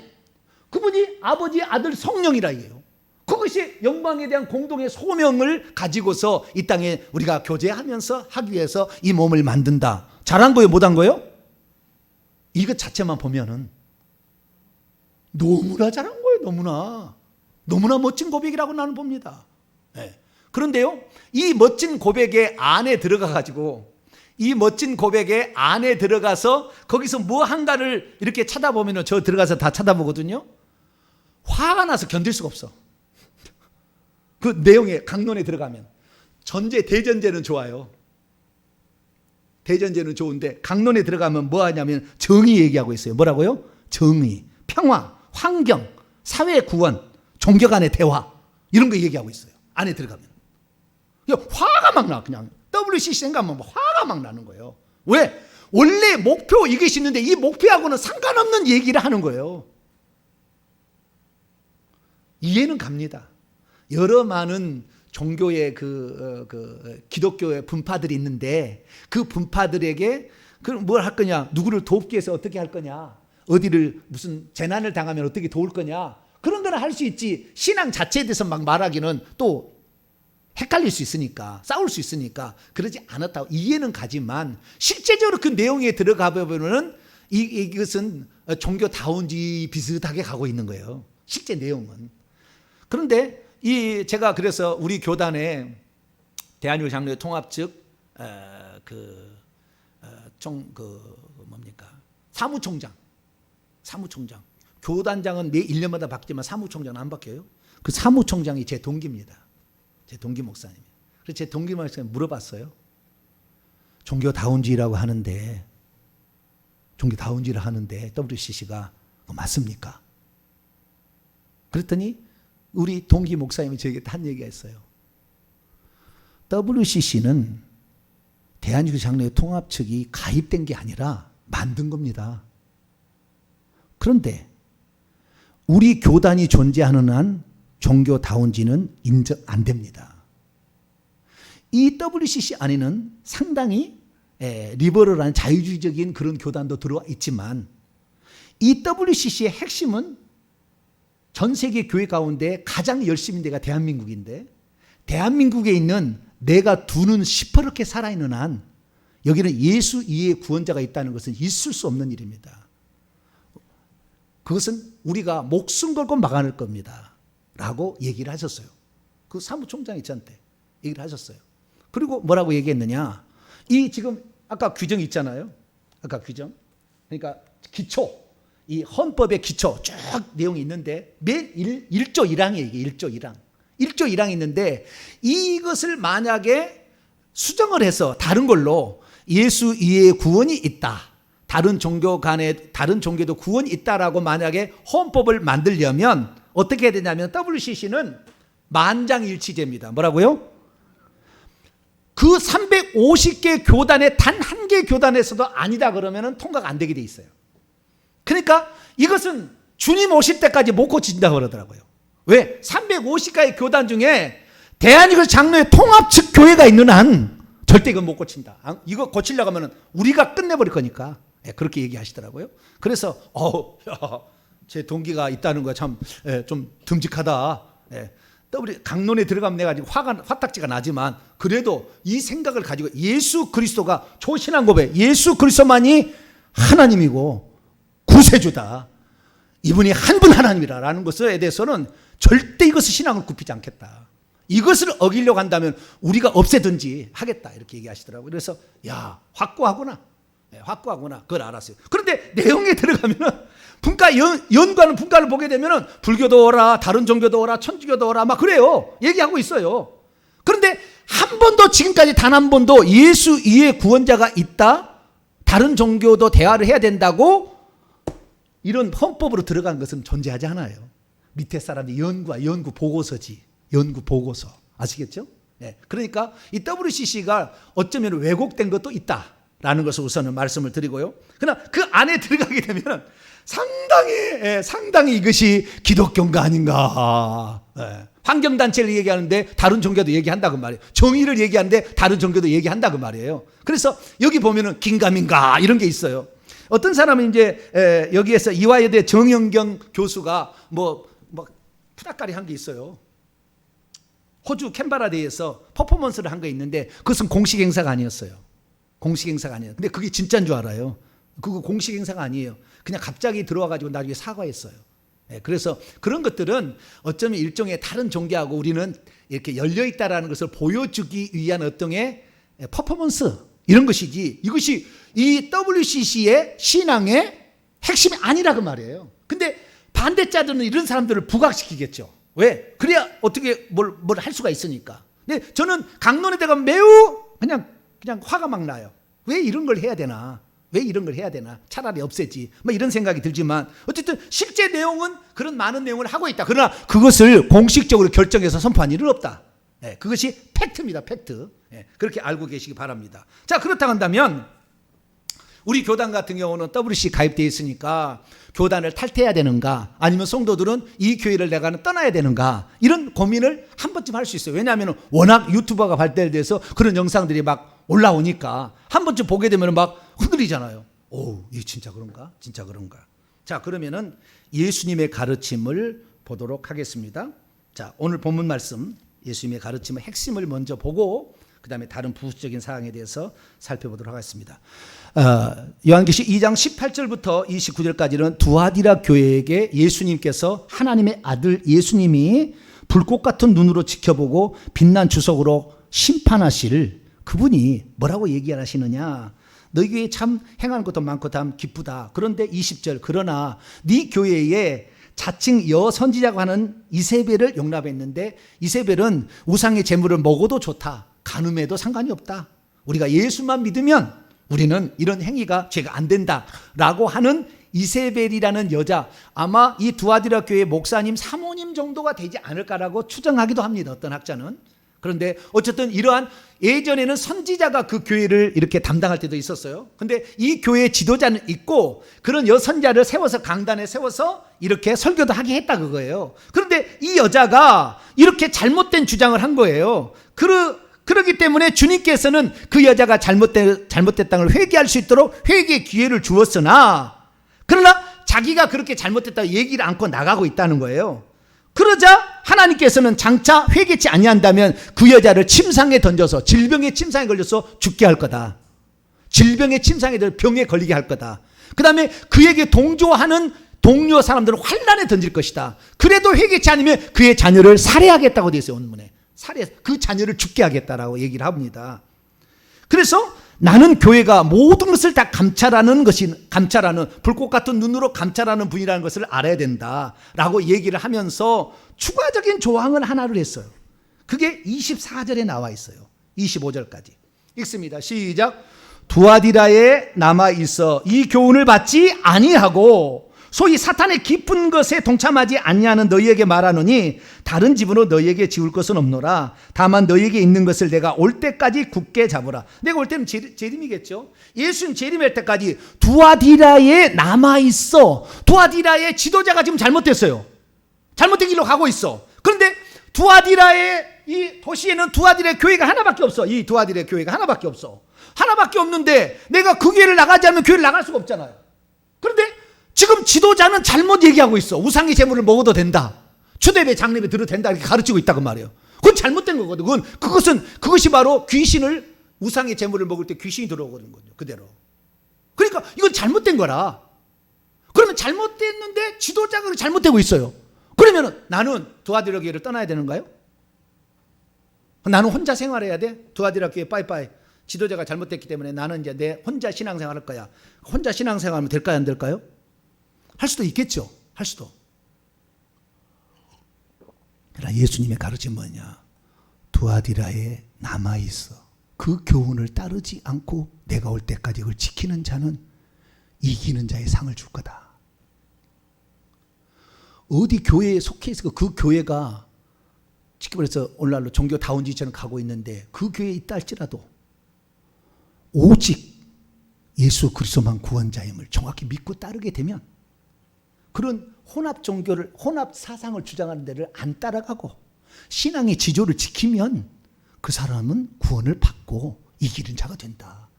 그분이 아버지 아들 성령이라 이게요. 그것이 영광에 대한 공동의 소명을 가지고서 이 땅에 우리가 교제하면서 하기 위해서 이 몸을 만든다. 잘한 거예요, 못한 거예요? 이것 자체만 보면은 너무나 잘한 거예요. 너무나 멋진 고백이라고 나는 봅니다. 네. 그런데요, 이 멋진 고백의 안에 들어가가지고, 이 멋진 고백의 안에 들어가서 거기서 뭐 한가를 이렇게 쳐다보면, 저 들어가서 다 쳐다보거든요. 화가 나서 견딜 수가 없어. 그 내용의 강론에 들어가면 대전제는 좋아요. 대전제는 좋은데 강론에 들어가면 뭐 하냐면 정의 얘기하고 있어요. 뭐라고요? 정의, 평화, 환경, 사회 구원, 종교 간의 대화, 이런 거 얘기하고 있어요. 안에 들어가면 화가 막 나. 그냥 WCC 생각하면 화가 막 나는 거예요. 왜? 원래 목표 이것이 있는데 이 목표하고는 상관없는 얘기를 하는 거예요. 이해는 갑니다. 여러 많은 종교의 기독교의 분파들이 있는데 그 분파들에게 뭘 할 거냐, 누구를 돕기 위해서 어떻게 할 거냐, 어디를 무슨 재난을 당하면 어떻게 도울 거냐, 그런 거는 할 수 있지. 신앙 자체에 대해서 막 말하기는 또 헷갈릴 수 있으니까, 싸울 수 있으니까 그러지 않았다고 이해는 가지만 실제적으로 그 내용에 들어가 보면은 이것은 종교다운지 비슷하게 가고 있는 거예요. 실제 내용은. 그런데 제가 그래서 우리 교단에 대한민국 장로회 통합 측 사무총장. 교단장은 매 1년마다 바뀌지만 사무총장은 안 바뀌어요. 그 사무총장이 제 동기입니다. 제 동기 목사님. 그래서 제 동기 목사님 물어봤어요. 종교다운주의라고 하는데, 종교다운주의를 하는데 WCC가 맞습니까? 그랬더니 우리 동기 목사님이 저에게 한 얘기가 있어요. WCC는 대한민국 장로회 통합 측이 가입된 게 아니라 만든 겁니다. 그런데 우리 교단이 존재하는 한 종교다운지는 인정 안 됩니다. 이 WCC 안에는 상당히 리버럴한 자유주의적인 그런 교단도 들어와 있지만 이 WCC의 핵심은 전 세계 교회 가운데 가장 열심인 데가 대한민국인데, 대한민국에 있는 내가 두 눈 시퍼렇게 살아있는 한 여기는 예수 이외의 구원자가 있다는 것은 있을 수 없는 일입니다. 그것은 우리가 목숨 걸고 막아낼 겁니다 라고 얘기를 하셨어요. 그 사무총장이 저한테 얘기를 하셨어요. 그리고 뭐라고 얘기했느냐, 이 지금 아까 규정 있잖아요. 아까 규정, 그러니까 기초, 이 헌법의 기초 쭉 내용이 있는데 매 1조 1항이에요. 이게 1조 1항. 1조 1항이 있는데 이것을 만약에 수정을 해서 다른 걸로 예수 이외의 구원이 있다, 다른 종교도 구원이 있다라고 만약에 헌법을 만들려면 어떻게 해야 되냐면 WCC는 만장일치제입니다. 뭐라고요? 그 350개 교단의 단 한 개 교단에서도 아니다 그러면 통과가 안 되게 돼 있어요. 그러니까 이것은 주님 오실 때까지 못 고친다고 그러더라고요. 왜? 350가의 교단 중에 대한민국 장로의 통합측 교회가 있는 한 절대 이건 못 고친다. 이거 고치려고 하면 우리가 끝내버릴 거니까. 그렇게 얘기하시더라고요. 그래서 제 동기가 있다는 거 참 좀 듬직하다. 우리 강론에 들어가면 내가 지금 화딱지가 나지만 그래도 이 생각을 가지고 예수 그리스도가 초신앙 고백, 예수 그리스도만이 하나님이고 구세주다. 이분이 한 분 하나님이라는 것에 대해서는 절대 이것을 신앙을 굽히지 않겠다. 이것을 어기려고 한다면 우리가 없애든지 하겠다. 이렇게 얘기하시더라고요. 그래서 확고하구나. 확고하구나. 그걸 알았어요. 그런데 내용에 들어가면은 연구하는 분과를 보게 되면은 불교도 오라, 다른 종교도 오라, 천주교도 오라, 막 그래요. 얘기하고 있어요. 그런데 한 번도 지금까지 단 한 번도 예수 이외의 구원자가 있다, 다른 종교도 대화를 해야 된다고 이런 헌법으로 들어간 것은 존재하지 않아요. 밑에 사람이 연구 보고서지. 연구 보고서. 아시겠죠? 그러니까 이 WCC가 어쩌면 왜곡된 것도 있다라는 것을 우선은 말씀을 드리고요. 그러나 그 안에 들어가게 되면 상당히 이것이 기독교인가 아닌가. 환경단체를 얘기하는데 다른 종교도 얘기한다고 말이에요. 정의를 얘기하는데 다른 종교도 얘기한다고 말이에요. 그래서 여기 보면은 긴가민가 이런 게 있어요. 어떤 사람은 이제 여기에서 이화여대 정영경 교수가 뭐 푸닥거리 한 게 있어요. 호주 캔버라대에서 퍼포먼스를 한 거 있는데 그것은 공식 행사가 아니었어요. 공식 행사가 아니에요. 근데 그게 진짜인 줄 알아요. 그거 공식 행사가 아니에요. 그냥 갑자기 들어와가지고 나중에 사과했어요. 그래서 그런 것들은 어쩌면 일종의 다른 종교하고 우리는 이렇게 열려있다라는 것을 보여주기 위한 어떤의 퍼포먼스 이런 것이지 이것이 이 WCC의 신앙의 핵심이 아니라 그 말이에요. 근데 반대자들은 이런 사람들을 부각시키겠죠. 왜? 그래야 어떻게 뭘 할 수가 있으니까. 근데 저는 강론에 대가 매우 그냥 화가 막 나요. 왜 이런 걸 해야 되나? 왜 이런 걸 해야 되나? 차라리 없애지. 뭐 이런 생각이 들지만 어쨌든 실제 내용은 그런 많은 내용을 하고 있다. 그러나 그것을 공식적으로 결정해서 선포한 일은 없다. 그것이 팩트입니다. 팩트. 그렇게 알고 계시기 바랍니다. 자, 그렇다고 한다면 우리 교단 같은 경우는 WC 가입되어 있으니까 교단을 탈퇴해야 되는가 아니면 성도들은 이 교회를 내가 떠나야 되는가 이런 고민을 한 번쯤 할 수 있어요. 왜냐하면 워낙 유튜버가 발달돼서 그런 영상들이 막 올라오니까 한 번쯤 보게 되면 막 흔들리잖아요. 오, 이게 진짜 그런가? 진짜 그런가? 자, 그러면은 예수님의 가르침을 보도록 하겠습니다. 자, 오늘 본문 말씀 예수님의 가르침의 핵심을 먼저 보고 그 다음에 다른 부수적인 사항에 대해서 살펴보도록 하겠습니다. 요한계시 2장 18절부터 29절까지는 두아디라 교회에게 예수님께서 하나님의 아들 예수님이 불꽃 같은 눈으로 지켜보고 빛난 주석으로 심판하실 그분이 뭐라고 얘기하시느냐. 너희 교회에 참 행하는 것도 많고 참 기쁘다. 그런데 20절 그러나 네 교회에 자칭 여선지자고 하는 이세벨을 용납했는데 이세벨은 우상의 제물을 먹어도 좋다. 간음해도 상관이 없다. 우리가 예수만 믿으면 우리는 이런 행위가 죄가 안 된다라고 하는 이세벨이라는 여자, 아마 이 두아디라 교회 목사님 사모님 정도가 되지 않을까라고 추정하기도 합니다. 어떤 학자는. 그런데 어쨌든 이러한 예전에는 선지자가 그 교회를 이렇게 담당할 때도 있었어요. 근데 이 교회의 지도자는 있고 그런 여선자를 세워서 강단에 세워서 이렇게 설교도 하게 했다 그거예요. 그런데 이 여자가 이렇게 잘못된 주장을 한 거예요. 그러기 때문에 주님께서는 그 여자가 잘못됐다는 걸 회개할 수 있도록 회개의 기회를 주었으나 그러나 자기가 그렇게 잘못됐다고 얘기를 않고 나가고 있다는 거예요. 그러자 하나님께서는 장차 회개치 아니한다면 그 여자를 침상에 던져서 질병의 침상에 걸려서 죽게 할 거다. 질병의 침상에 들어 병에 걸리게 할 거다. 그 다음에 그에게 동조하는 동료 사람들을 환난에 던질 것이다. 그래도 회개치 않으면 그의 자녀를 살해하겠다고 되어 있어요. 원문에. 그 자녀를 죽게 하겠다라고 얘기를 합니다. 그래서 나는 교회가 모든 것을 다 감찰하는 불꽃 같은 눈으로 감찰하는 분이라는 것을 알아야 된다라고 얘기를 하면서 추가적인 조항을 하나를 했어요. 그게 24절에 나와 있어요. 25절까지 읽습니다. 시작. 두아디라에 남아 있어 이 교훈을 받지 아니하고 소위 사탄의 깊은 것에 동참하지 아니하는 너희에게 말하노니 다른 집으로 너희에게 지울 것은 없노라. 다만 너희에게 있는 것을 내가 올 때까지 굳게 잡으라. 내가 올 때는 재림이겠죠. 예수님 재림할 때까지 두아디라에 남아 있어. 두아디라의 지도자가 지금 잘못됐어요. 잘못된 길로 가고 있어. 그런데 두아디라의 이 도시에는 두아디라의 교회가 하나밖에 없어. 이 두아디라의 교회가 하나밖에 없어. 하나밖에 없는데 내가 그 교회를 나가지 않으면 교회를 나갈 수가 없잖아요. 그런데 지금 지도자는 잘못 얘기하고 있어. 우상의 제물을 먹어도 된다. 초대배 장례배 들어도 된다. 이렇게 가르치고 있다고 말이에요. 그건 잘못된 거거든. 그것이 바로 귀신을, 우상의 제물을 먹을 때 귀신이 들어오거든요. 그대로. 그러니까 이건 잘못된 거라. 그러면 잘못됐는데 지도자가 잘못되고 있어요. 그러면 나는 두아디라 교회를 떠나야 되는가요? 나는 혼자 생활해야 돼? 두아디라 교회 빠이빠이. 지도자가 잘못됐기 때문에 나는 이제 내 혼자 신앙생활 할 거야. 혼자 신앙생활하면 될까요? 안 될까요? 할 수도 있겠죠. 할 수도. 그러나 예수님의 가르침은 뭐냐? 두아디라에 남아있어. 그 교훈을 따르지 않고 내가 올 때까지 그걸 지키는 자는 이기는 자의 상을 줄 거다. 어디 교회에 속해 있어 그 교회가 쉽게 말해서 오늘날로 종교 다운지처럼 가고 있는데 그 교회에 있다 할지라도 오직 예수 그리스도만 구원자임을 정확히 믿고 따르게 되면 그런 혼합 종교를, 혼합 사상을 주장하는 데를 안 따라가고 신앙의 지조를 지키면 그 사람은 구원을 받고 이기는 자가 된다.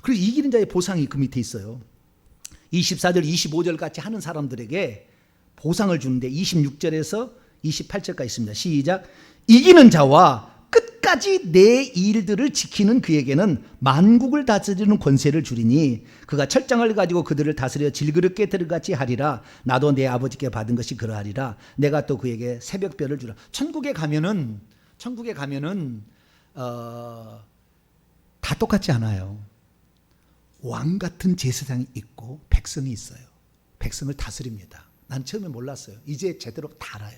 그리고 이기는 자의 보상이 그 밑에 있어요. 24절, 25절 같이 하는 사람들에게 보상을 주는데 26절에서 28절까지 있습니다. 시작. 이기는 자와 끝까지 내 일들을 지키는 그에게는 만국을 다스리는 권세를 주리니 그가 철장을 가지고 그들을 다스려 질그릇게 들같이 하리라. 나도 내 아버지께 받은 것이 그러하리라. 내가 또 그에게 새벽별을 주라. 천국에 가면은 다 똑같지 않아요. 왕 같은 제사장이 있고 백성이 있어요. 백성을 다스립니다. 난 처음에 몰랐어요. 이제 제대로 다 알아요.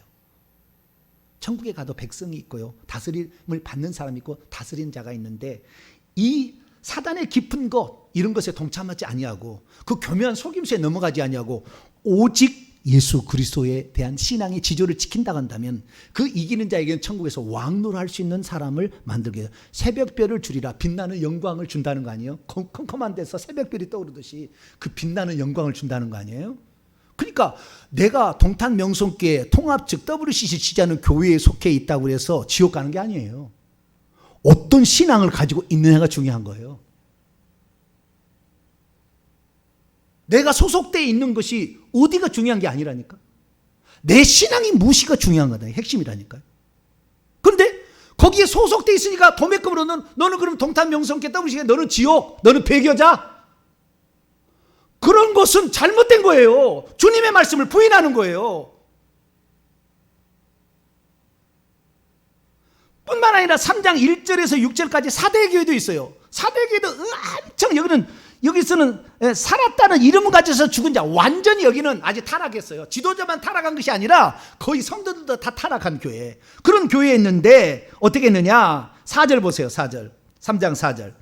천국에 가도 백성이 있고요. 다스림을 받는 사람이 있고 다스리는 자가 있는데 이 사단의 깊은 것 이런 것에 동참하지 아니하고 그 교묘한 속임수에 넘어가지 아니하고 오직 예수 그리스도에 대한 신앙의 지조를 지킨다고 한다면 그 이기는 자에게는 천국에서 왕노를 할 수 있는 사람을 만들게 해요. 새벽별을 주리라. 빛나는 영광을 준다는 거 아니에요? 컴컴한 데서 새벽별이 떠오르듯이 그 빛나는 영광을 준다는 거 아니에요? 그러니까 내가 동탄명성교회 통합 즉 WCC 지지하는 교회에 속해 있다고 해서 지옥 가는 게 아니에요. 어떤 신앙을 가지고 있느냐가 중요한 거예요. 내가 소속되어 있는 것이 어디가 중요한 게 아니라니까. 내 신앙이 무엇이가 중요한 거다. 핵심이라니까요. 그런데 거기에 소속되어 있으니까 도매금으로 너는 그럼 동탄명성교회 WCC 너는 지옥, 너는 배교자. 그런 것은 잘못된 거예요. 주님의 말씀을 부인하는 거예요. 뿐만 아니라 3장 1절에서 6절까지 사대교회도 있어요. 사대교회도 엄청 여기서는 살았다는 이름을 가져서 죽은 자, 완전히 여기는 아직 타락했어요. 지도자만 타락한 것이 아니라 거의 성도들도 다 타락한 교회. 그런 교회에 있는데 어떻게 했느냐? 4절 보세요. 4절. 3장 4절.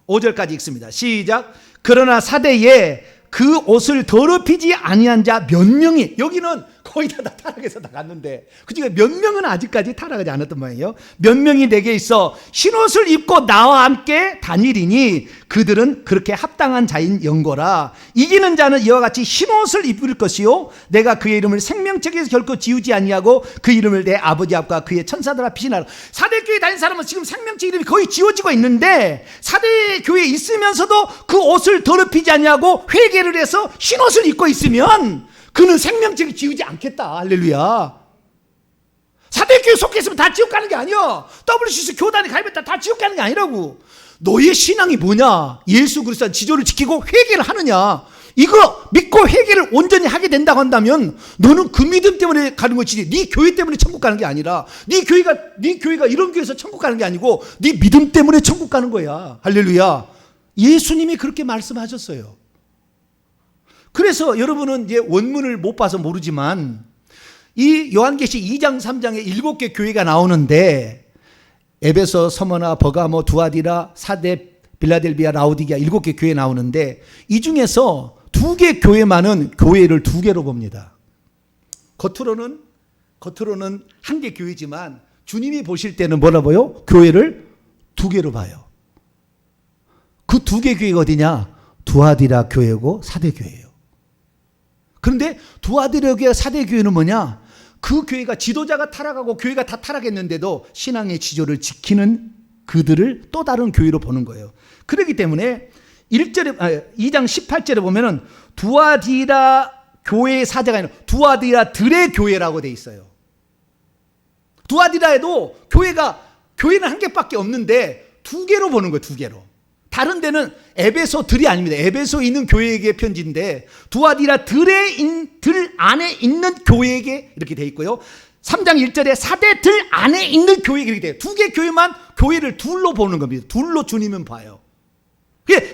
5절까지 읽습니다. 시작. 그러나 사대에 그 옷을 더럽히지 아니한 자 몇 명이, 여기는 거의 다 타락해서 다 갔는데 그중에 몇 명은 아직까지 타락하지 않았던 모양이에요. 몇 명이 내게 있어 흰옷을 입고 나와 함께 다니리니 그들은 그렇게 합당한 자인 영거라. 이기는 자는 이와 같이 흰옷을 입을 것이요 내가 그의 이름을 생명책에서 결코 지우지 아니하고 그 이름을 내 아버지 앞과 그의 천사들 앞 피신하라. 사대교회 다닌 사람은 지금 생명책 이름이 거의 지워지고 있는데 사대교회에 있으면서도 그 옷을 더럽히지 아니하고 회개를 해서 흰옷을 입고 있으면 그는 생명책이 지우지 않겠다. 할렐루야. 사대교회 속해 있으면 다 지옥 가는 게 아니야. WCC 교단에 가입했다 다 지옥 가는 게 아니라고. 너의 신앙이 뭐냐? 예수 그리스도의 지조를 지키고 회개를 하느냐? 이거 믿고 회개를 온전히 하게 된다고 한다면 너는 그 믿음 때문에 가는 것이지 네 교회 때문에 천국 가는 게 아니라 네 교회가 이런 교회에서 천국 가는 게 아니고 네 믿음 때문에 천국 가는 거야. 할렐루야. 예수님이 그렇게 말씀하셨어요. 그래서 여러분은 이제 원문을 못 봐서 모르지만 이 요한계시 2장 3장에 7개 교회가 나오는데 에베소, 서머나, 버가모, 두아디라, 사대, 빌라델비아, 라오디게아 7개 교회 나오는데 이 중에서 2개 교회만은 교회를 2개로 봅니다. 겉으로는 1개 교회지만 주님이 보실 때는 뭐라 봐요? 교회를 2개로 봐요. 그 2개 교회가 어디냐? 두아디라 교회고 사대 교회예요. 그런데 두아디라 교회, 사대 교회는 뭐냐? 그 교회가 지도자가 타락하고 교회가 다 타락했는데도 신앙의 지조를 지키는 그들을 또 다른 교회로 보는 거예요. 그렇기 때문에 2장 18절에 보면은 두아디라 교회의 사제가 아니라 두아디라들의 교회라고 돼 있어요. 두아디라에도 교회는 한 개밖에 없는데 2개로 보는 거예요. 2개로. 다른 데는 에베소들이 아닙니다. 에베소에 있는 교회에게 편지인데 두아디라들 안에 있는 교회에게 이렇게 돼 있고요. 3장 1절에 사대들 안에 있는 교회에게 이렇게 돼요. 2개 교회만 교회를 둘로 보는 겁니다. 둘로 주님은 봐요.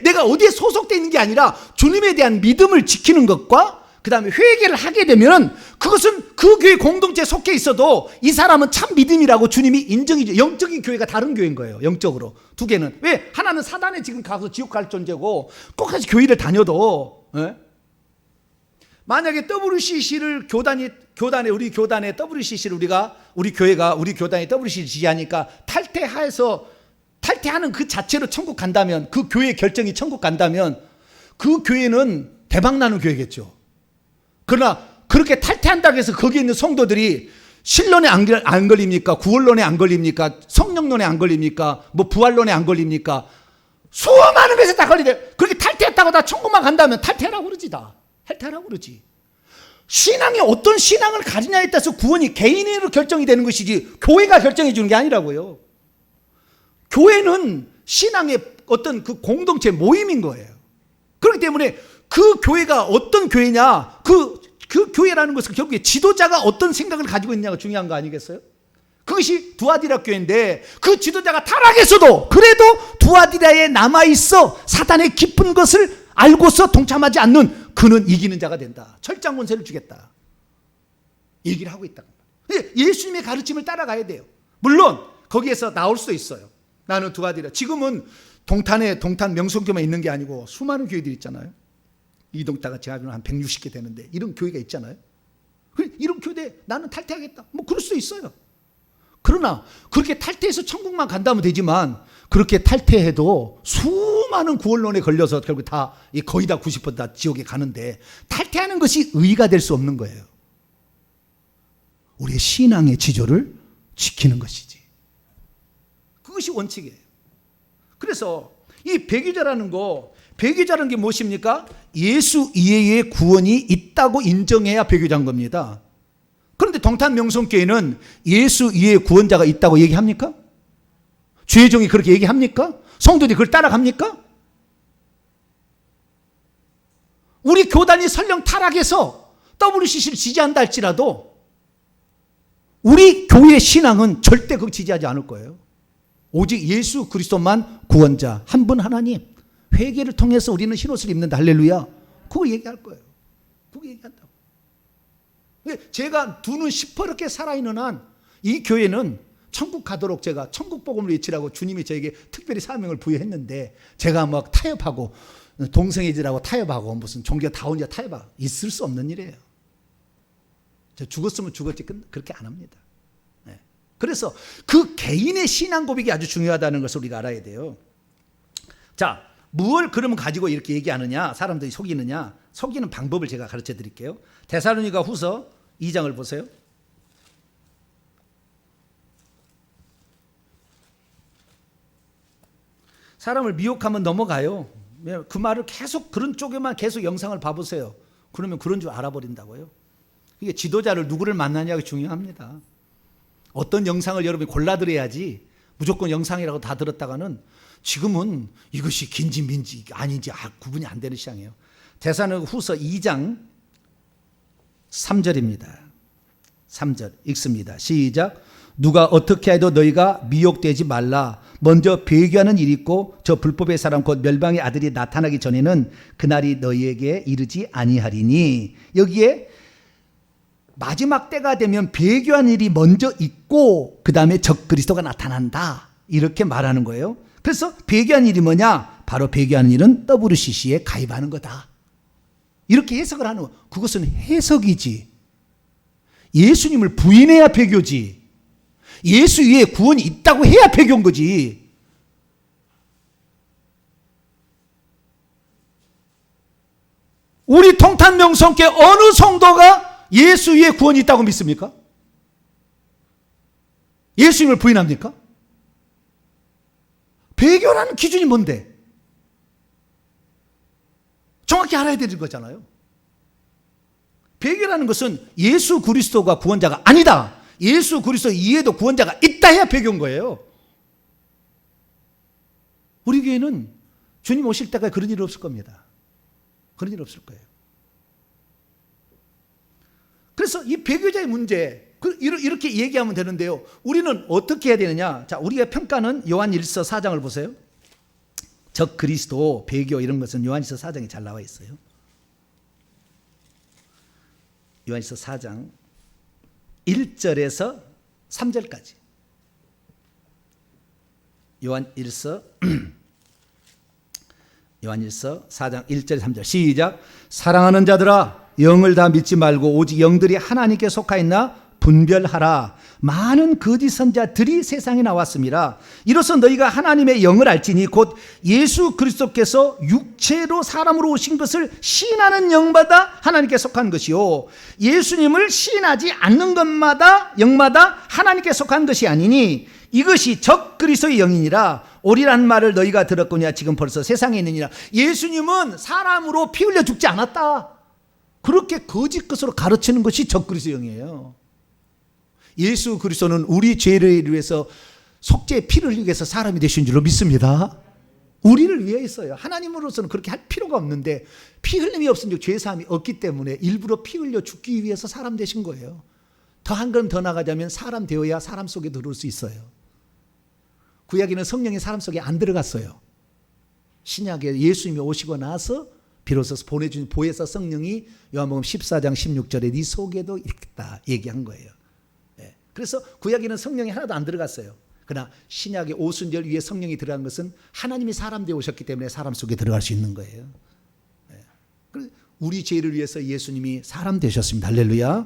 내가 어디에 소속되어 있는 게 아니라 주님에 대한 믿음을 지키는 것과 그 다음에 회개를 하게 되면 그것은 그 교회 공동체에 속해 있어도 이 사람은 참 믿음이라고 주님이 인정이죠. 영적인 교회가 다른 교회인 거예요. 영적으로. 2개는. 왜? 하나는 사단에 지금 가서 지옥 갈 존재고 꼭까지 교회를 다녀도 만약에 WCC를 우리 교단에 WCC를 우리 교단에 WCC를 지지하니까 탈퇴하는 그 자체로 천국 간다면, 그 교회 결정이 천국 간다면 그 교회는 대박나는 교회겠죠. 그러나 그렇게 탈퇴한다고 해서 거기에 있는 성도들이 신론에 안 걸립니까? 구원론에 안 걸립니까? 성령론에 안 걸립니까? 뭐 부활론에 안 걸립니까? 수많은 것에 다 걸리대. 그렇게 탈퇴했다고 다 천국만 간다면 탈퇴하라고 그러지. 탈퇴하라고 그러지. 신앙이 어떤 신앙을 가지냐에 따라서 구원이 개인으로 결정이 되는 것이지 교회가 결정해 주는 게 아니라고요. 교회는 신앙의 어떤 그 공동체 모임인 거예요. 그렇기 때문에 그 교회가 어떤 교회냐, 그 교회라는 것은 결국에 지도자가 어떤 생각을 가지고 있냐가 중요한 거 아니겠어요? 그것이 두아디라 교회인데 그 지도자가 타락했어도 그래도 두아디라에 남아있어 사단의 깊은 것을 알고서 동참하지 않는 그는 이기는 자가 된다. 철장 권세를 주겠다. 얘기를 하고 있다. 예수님의 가르침을 따라가야 돼요. 물론 거기에서 나올 수도 있어요. 나는 두아디라. 지금은 동탄 명성교만 있는 게 아니고 수많은 교회들이 있잖아요. 이동따가 제가 알기로는 한 160개 되는데 이런 교회가 있잖아요. 이런 교회 나는 탈퇴하겠다. 뭐 그럴 수도 있어요. 그러나 그렇게 탈퇴해서 천국만 간다면 되지만 그렇게 탈퇴해도 수많은 구원론에 걸려서 결국 거의 다 90% 다 지옥에 가는데 탈퇴하는 것이 의의가 될 수 없는 거예요. 우리의 신앙의 지조를 지키는 것이지. 그것이 원칙이에요. 그래서 이 배교자라는 게 무엇입니까? 예수 이외의 구원이 있다고 인정해야 배교자인 겁니다. 그런데 동탄 명성교회는 예수 이외의 구원자가 있다고 얘기합니까? 주의 종이 그렇게 얘기합니까? 성도들이 그걸 따라갑니까? 우리 교단이 설령 타락해서 WCC를 지지한다 할지라도 우리 교회의 신앙은 절대 그걸 지지하지 않을 거예요. 오직 예수 그리스도만 구원자, 한 분 하나님, 회개를 통해서 우리는 흰옷을 입는다. 할렐루야. 그거 얘기할 거예요. 그거 얘기한다고. 제가 두 눈 시퍼렇게 살아있는 한 이 교회는 천국 가도록 제가 천국 복음을 외치라고 주님이 저에게 특별히 사명을 부여했는데 제가 막 타협하고 동성애질하고 타협하고 무슨 종교 다 혼자 타협하고 있을 수 없는 일이에요. 저 죽었으면 죽었지 그렇게 안 합니다. 그래서 그 개인의 신앙 고백이 아주 중요하다는 것을 우리가 알아야 돼요. 자, 무엇을 그러면 가지고 이렇게 얘기하느냐, 사람들이 속이느냐, 속이는 방법을 제가 가르쳐 드릴게요. 데살로니가 후서 2장을 보세요. 사람을 미혹하면 넘어가요. 그 말을 계속 그런 쪽에만 계속 영상을 봐보세요. 그러면 그런 줄 알아버린다고요. 이게 지도자를 누구를 만나냐가 중요합니다. 어떤 영상을 여러분이 골라들어야지 무조건 영상이라고 다 들었다가는 지금은 이것이 긴지 민지 아닌지 구분이 안 되는 시장이에요. 데살로니가 후서 2장 3절입니다. 3절 읽습니다. 시작. 누가 어떻게 해도 너희가 미혹되지 말라. 먼저 배교하는 일이 있고 저 불법의 사람 곧 멸망의 아들이 나타나기 전에는 그날이 너희에게 이르지 아니하리니. 여기에 마지막 때가 되면 배교한 일이 먼저 있고 그 다음에 적그리스도가 나타난다. 이렇게 말하는 거예요. 그래서 배교한 일이 뭐냐? 바로 배교하는 일은 WCC에 가입하는 거다. 이렇게 해석을 하는 거. 그것은 해석이지. 예수님을 부인해야 배교지. 예수 위에 구원이 있다고 해야 배교인 거지. 우리 통탄명성께 어느 성도가 예수 위에 구원이 있다고 믿습니까? 예수님을 부인합니까? 배교라는 기준이 뭔데? 정확히 알아야 되는 거잖아요. 배교라는 것은 예수 그리스도가 구원자가 아니다, 예수 그리스도 이외에도 구원자가 있다 해야 배교인 거예요. 우리 교회는 주님 오실 때까지 그런 일 없을 겁니다. 그런 일 없을 거예요. 그래서 이 배교자의 문제, 이렇게 얘기하면 되는데요. 우리는 어떻게 해야 되느냐? 자, 우리가 평가는 요한 1서 4장을 보세요. 적 그리스도, 배교 이런 것은 요한 1서 4장에 잘 나와 있어요. 요한 1서 4장 1절에서 3절까지. 요한 1서 4장 1절 3절 시작. 사랑하는 자들아, 영을 다 믿지 말고 오직 영들이 하나님께 속하였나 분별하라. 많은 거짓 선자들이 세상에 나왔습니다. 이로써 너희가 하나님의 영을 알지니 곧 예수 그리스도께서 육체로 사람으로 오신 것을 시인하는 영마다 하나님께 속한 것이요, 예수님을 시인하지 않는 것마다 영마다 하나님께 속한 것이 아니니 이것이 적 그리스도의 영이니라. 오리란 말을 너희가 들었거니와 지금 벌써 세상에 있느니라. 예수님은 사람으로 피 흘려 죽지 않았다, 그렇게 거짓 것으로 가르치는 것이 적 그리스도의 영이에요. 예수 그리스도는 우리 죄를 위해서 속죄의 피를 흘리기 위해서 사람이 되신 줄로 믿습니다. 우리를 위해 있어요. 하나님으로서는 그렇게 할 필요가 없는데, 피 흘림이 없으면 죄사함이 없기 때문에 일부러 피 흘려 죽기 위해서 사람 되신 거예요. 더 한 걸음 더 나가자면 사람 되어야 사람 속에 들어올 수 있어요. 구약에는 성령이 사람 속에 안 들어갔어요. 신약에 예수님이 오시고 나서 비로소 보내준 보혜사 성령이 요한복음 14장 16절에 네 속에도 있다 얘기한 거예요. 그래서 구약에는 성령이 하나도 안 들어갔어요. 그러나 신약의 오순절 위에 성령이 들어간 것은 하나님이 사람 되어 오셨기 때문에 사람 속에 들어갈 수 있는 거예요. 우리 죄를 위해서 예수님이 사람 되셨습니다. 할렐루야.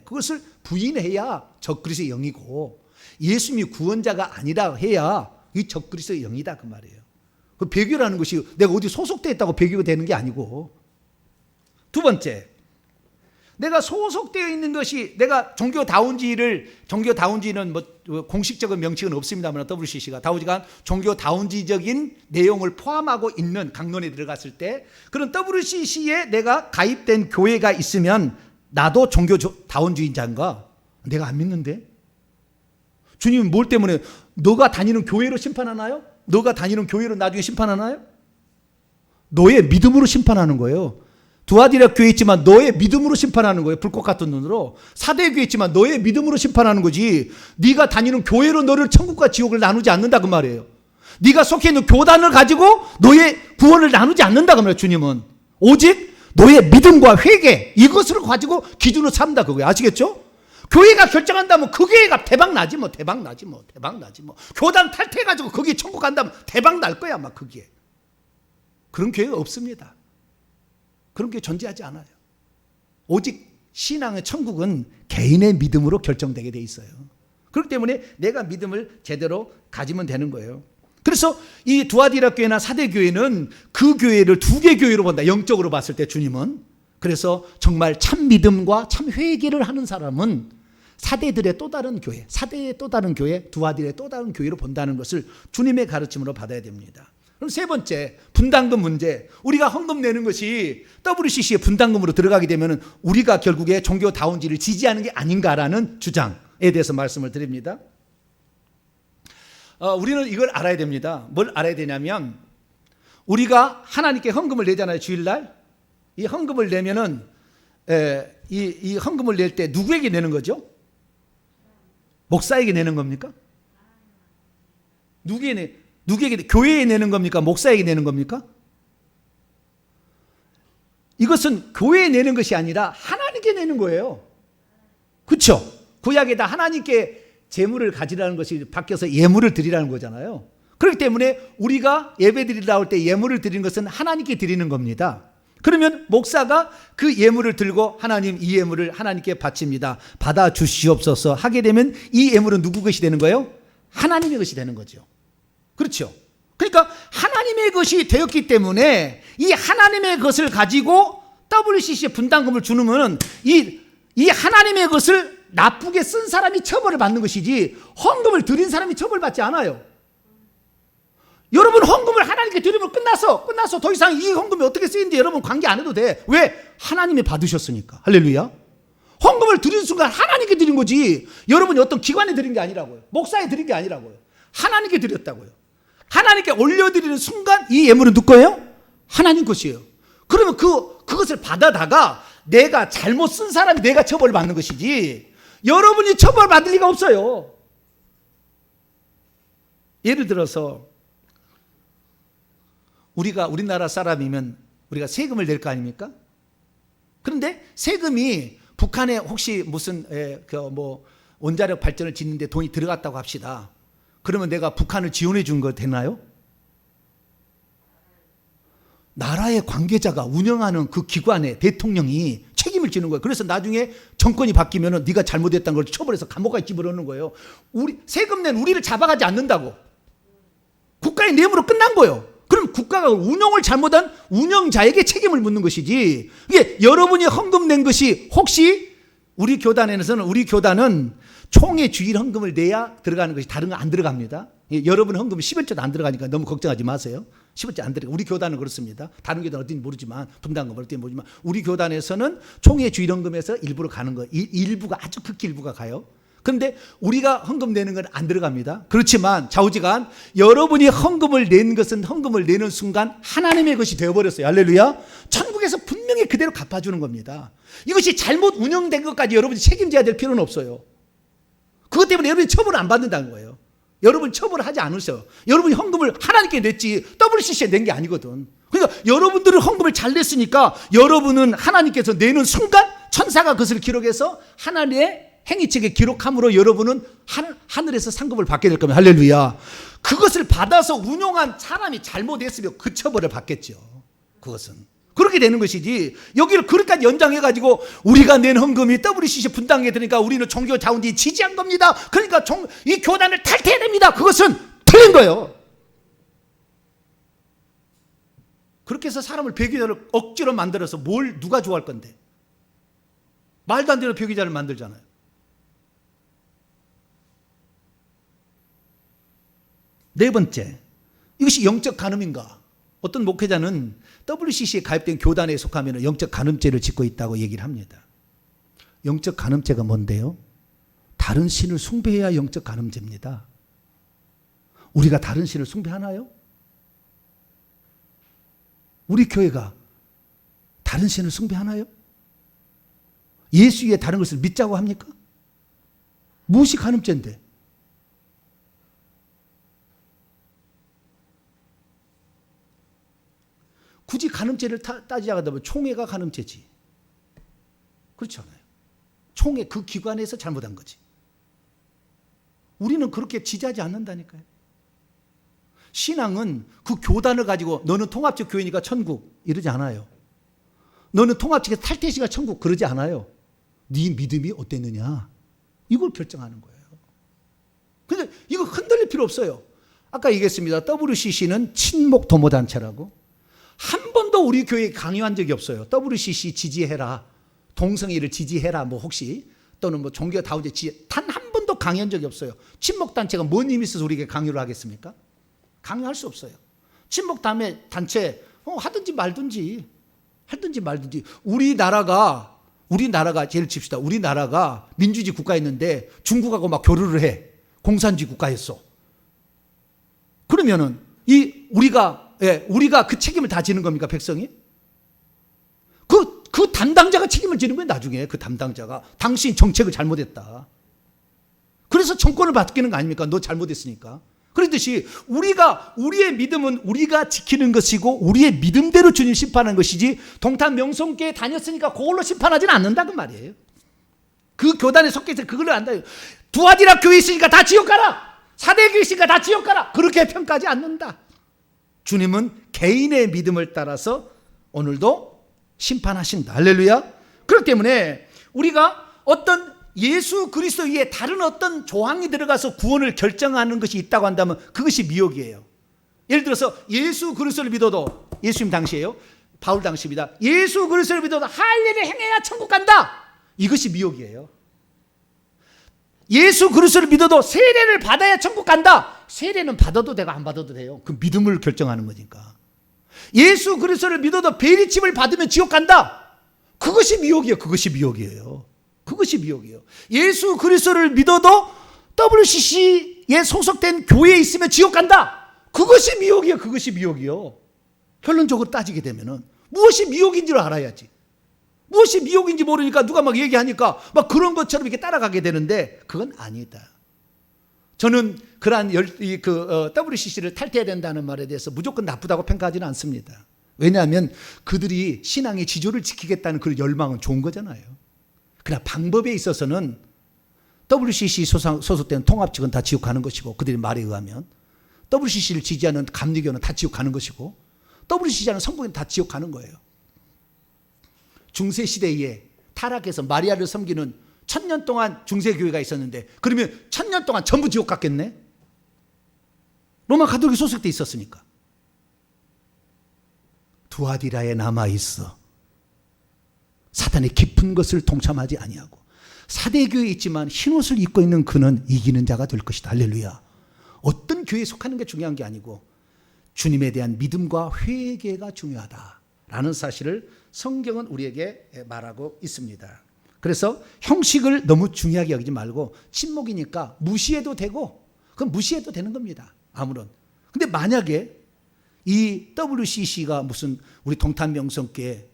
그것을 부인해야 적그리스도의 영이고, 예수님이 구원자가 아니라 해야 이 적그리스도의 영이다 그 말이에요. 그 배교라는 것이 내가 어디 소속되어 있다고 배교가 되는 게 아니고, 두 번째, 내가 소속되어 있는 것이, 내가 종교다운지는 뭐 공식적인 명칭은 없습니다만 WCC가 다우지가 종교다운지적인 내용을 포함하고 있는 강론에 들어갔을 때, 그런 WCC에 내가 가입된 교회가 있으면 나도 종교다운주의자인가? 내가 안 믿는데? 주님은 뭘 때문에 너가 다니는 교회로 심판하나요? 너가 다니는 교회로 나중에 심판하나요? 너의 믿음으로 심판하는 거예요. 두아디라 교회 있지만 너의 믿음으로 심판하는 거예요. 불꽃 같은 눈으로. 사대 교회 있지만 너의 믿음으로 심판하는 거지, 네가 다니는 교회로 너를 천국과 지옥을 나누지 않는다 그 말이에요. 네가 속해 있는 교단을 가지고 너의 구원을 나누지 않는다 그 말이에요. 주님은 오직 너의 믿음과 회개, 이것을 가지고 기준으로 삼다 그거예요. 아시겠죠? 교회가 결정한다면 그 교회가 대박 나지 뭐. 교단 탈퇴해가지고 거기에 천국 간다면 대박 날 거야 아마. 거기에 그런 교회가 없습니다. 그런 게 존재하지 않아요. 오직 신앙의 천국은 개인의 믿음으로 결정되게 돼 있어요. 그렇기 때문에 내가 믿음을 제대로 가지면 되는 거예요. 그래서 이 두아디라 교회나 사대 교회는 그 교회를 두 개 교회로 본다, 영적으로 봤을 때 주님은. 그래서 정말 참 믿음과 참 회개를 하는 사람은 사대들의 또 다른 교회, 사대의 또 다른 교회, 두아디라의 또 다른 교회로 본다는 것을 주님의 가르침으로 받아야 됩니다. 그럼 세 번째, 분담금 문제. 우리가 헌금 내는 것이 WCC의 분담금으로 들어가게 되면 우리가 결국에 종교다운지를 지지하는 게 아닌가라는 주장에 대해서 말씀을 드립니다. 우리는 이걸 알아야 됩니다. 뭘 알아야 되냐면, 우리가 하나님께 헌금을 내잖아요. 주일날 이 헌금을 내면은 이 헌금을 낼 때 누구에게 내는 거죠? 목사에게 내는 겁니까? 누구에게 교회에 내는 겁니까? 목사에게 내는 겁니까? 이것은 교회에 내는 것이 아니라 하나님께 내는 거예요. 그렇죠? 구약에다 하나님께 재물을 가지라는 것이 바뀌어서 예물을 드리라는 거잖아요. 그렇기 때문에 우리가 예배드리러 나올 때 예물을 드리는 것은 하나님께 드리는 겁니다. 그러면 목사가 그 예물을 들고 하나님 이 예물을 하나님께 바칩니다. 받아 주시옵소서 하게 되면 이 예물은 누구 것이 되는 거예요? 하나님의 것이 되는 거죠. 그렇죠. 그러니까 하나님의 것이 되었기 때문에 이 하나님의 것을 가지고 WCC에 분담금을 주는 이 하나님의 것을 나쁘게 쓴 사람이 처벌을 받는 것이지 헌금을 드린 사람이 처벌받지 않아요. 여러분 헌금을 하나님께 드리면 끝나서 더 이상 이 헌금이 어떻게 쓰이는지 여러분 관계 안 해도 돼. 왜? 하나님이 받으셨으니까. 할렐루야. 헌금을 드린 순간 하나님께 드린 거지 여러분이 어떤 기관에 드린 게 아니라고요. 목사에 드린 게 아니라고요. 하나님께 드렸다고요. 하나님께 올려드리는 순간 이 예물은 누구 거예요? 하나님 것이에요. 그러면 그것을 받아다가 내가 잘못 쓴 사람이 내가 처벌을 받는 것이지 여러분이 처벌받을 리가 없어요. 예를 들어서 우리나라 사람이면 우리가 세금을 낼 거 아닙니까? 그런데 세금이 북한에 혹시 무슨 원자력 발전을 짓는데 돈이 들어갔다고 합시다. 그러면 내가 북한을 지원해 준 거 되나요? 나라의 관계자가 운영하는 그 기관의 대통령이 책임을 지는 거예요. 그래서 나중에 정권이 바뀌면 네가 잘못했다는 걸 처벌해서 감옥까지 집어넣는 거예요. 세금 낸 우리를 잡아가지 않는다고. 국가의 뇌물로 끝난 거예요. 그럼 국가가 운영을 잘못한 운영자에게 책임을 묻는 것이지 이게 여러분이 헌금 낸 것이 혹시 우리 교단은 총회 주일 헌금을 내야 들어가는 것이 다른 거 안 들어갑니다. 여러분 헌금은 11조도 안 들어가니까 너무 걱정하지 마세요. 11조 안 들어가. 우리 교단은 그렇습니다. 다른 교단은 어딘지 모르지만 분담금 어딘지 모르지만 우리 교단에서는 총회 주일 헌금에서 일부러 가는 거예요. 일부가 아주 극히 일부가 가요. 그런데 우리가 헌금 내는 건 안 들어갑니다. 그렇지만 좌우지간 여러분이 헌금을 낸 것은 헌금을 내는 순간 하나님의 것이 되어버렸어요. 할렐루야. 천국에서 분명히 그대로 갚아주는 겁니다. 이것이 잘못 운영된 것까지 여러분이 책임져야 될 필요는 없어요. 그것 때문에 여러분이 처벌을 안 받는다는 거예요. 여러분 처벌을 하지 않으셔요. 여러분이 헌금을 하나님께 냈지 WCC에 낸 게 아니거든. 그러니까 여러분들은 헌금을 잘 냈으니까 여러분은 하나님께서 내는 순간 천사가 그것을 기록해서 하나님의 행위책에 기록함으로 여러분은 하늘에서 상급을 받게 될 겁니다. 할렐루야. 그것을 받아서 운용한 사람이 잘못했으면 그 처벌을 받겠죠. 그것은 그렇게 되는 것이지 여기를 그렇게까지 연장해가지고 우리가 낸 헌금이 WCC 분당에 되니까 우리는 종교 자원지 지지한 겁니다. 그러니까 이 교단을 탈퇴해야 됩니다. 그것은 틀린 거예요. 그렇게 해서 사람을 배교자를 억지로 만들어서 누가 좋아할 건데. 말도 안 되는 배교자를 만들잖아요. 네 번째, 이것이 영적 간음인가? 어떤 목회자는 WCC에 가입된 교단에 속하면 영적 간음죄를 짓고 있다고 얘기를 합니다. 영적 간음죄가 뭔데요? 다른 신을 숭배해야 영적 간음죄입니다. 우리가 다른 신을 숭배하나요? 우리 교회가 다른 신을 숭배하나요? 예수 위에 다른 것을 믿자고 합니까? 무엇이 간음죄인데? 굳이 간음죄를 따지자면 총회가 간음죄지. 그렇지 않아요? 총회 그 기관에서 잘못한 거지. 우리는 그렇게 지지하지 않는다니까요. 신앙은 그 교단을 가지고 너는 통합적 교회니까 천국 이러지 않아요. 너는 통합적에서 탈퇴시가 천국 그러지 않아요. 네 믿음이 어땠느냐 이걸 결정하는 거예요. 근데 이거 흔들릴 필요 없어요. 아까 얘기했습니다. WCC는 친목 도모단체라고. 한 번도 우리 교회에 강요한 적이 없어요. WCC 지지해라, 동성애를 지지해라, 혹시 또는 종교 다운제 지지, 단 한 번도 강요한 적이 없어요. 친목단체가 뭔 힘이 있어서 우리에게 강요를 하겠습니까? 강요할 수 없어요. 친목단체 하든지 말든지 우리나라가 예를 칩시다. 우리나라가 민주주의 국가였는데 중국하고 막 교류를 해. 공산주의 국가였어. 그러면은 우리가 그 책임을 다 지는 겁니까, 백성이? 그 담당자가 책임을 지는 거예요, 나중에. 그 담당자가. 당신 정책을 잘못했다. 그래서 정권을 바뀌는 거 아닙니까? 너 잘못했으니까. 그렇듯이 우리의 믿음은 우리가 지키는 것이고 우리의 믿음대로 주님 심판하는 것이지 동탄 명성교회 다녔으니까 그걸로 심판하지는 않는다 그 말이에요. 그 교단에 속해 있어 그걸로 안다. 두아디라 교회 있으니까 다 지옥 가라. 사대교회 있으니까 다 지옥 가라, 그렇게 평가하지 않는다. 주님은 개인의 믿음을 따라서 오늘도 심판하신다. 할렐루야. 그렇기 때문에 우리가 어떤 예수 그리스도 위에 다른 어떤 조항이 들어가서 구원을 결정하는 것이 있다고 한다면 그것이 미혹이에요. 예를 들어서 예수 그리스도를 믿어도, 예수님 당시에요, 바울 당시입니다. 예수 그리스도를 믿어도 할 일을 행해야 천국 간다, 이것이 미혹이에요. 예수 그리스도를 믿어도 세례를 받아야 천국 간다, 세례는 받아도 되고 안 받아도 돼요. 그 믿음을 결정하는 거니까. 예수 그리스도를 믿어도 베리침을 받으면 지옥 간다, 그것이 미혹이에요. 그것이 미혹이에요. 그것이 미혹이에요. 예수 그리스도를 믿어도 WCC에 소속된 교회에 있으면 지옥 간다, 그것이 미혹이에요. 그것이 미혹이요. 결론적으로 따지게 되면은 무엇이 미혹인지를 알아야지. 무엇이 미혹인지 모르니까 누가 막 얘기하니까 막 그런 것처럼 이렇게 따라가게 되는데 그건 아니다. 저는 그러한 WCC를 탈퇴해야 된다는 말에 대해서 무조건 나쁘다고 평가하지는 않습니다. 왜냐하면 그들이 신앙의 지조를 지키겠다는 그 열망은 좋은 거잖아요. 그러나 방법에 있어서는 WCC 소속된 통합 측은 다 지옥 가는 것이고, 그들의 말에 의하면 WCC를 지지하는 감리교는 다 지옥 가는 것이고, WCC하는 성공은 다 지옥 가는 거예요. 중세시대에 타락해서 마리아를 섬기는 1000년 동안 중세교회가 있었는데, 그러면 1000년 동안 전부 지옥 갔겠네? 로마 가톨릭 소속돼 있었으니까. 두아디라에 남아있어 사단의 깊은 것을 동참하지 아니하고 사대교회에 있지만 흰옷을 입고 있는 그는 이기는 자가 될 것이다. 할렐루야. 어떤 교회에 속하는 게 중요한 게 아니고 주님에 대한 믿음과 회개가 중요하다라는 사실을 성경은 우리에게 말하고 있습니다. 그래서 형식을 너무 중요하게 여기지 말고, 침묵이니까 무시해도 되고, 그건 무시해도 되는 겁니다. 아무런. 근데 만약에 이 WCC가 무슨 우리 동탄명성교회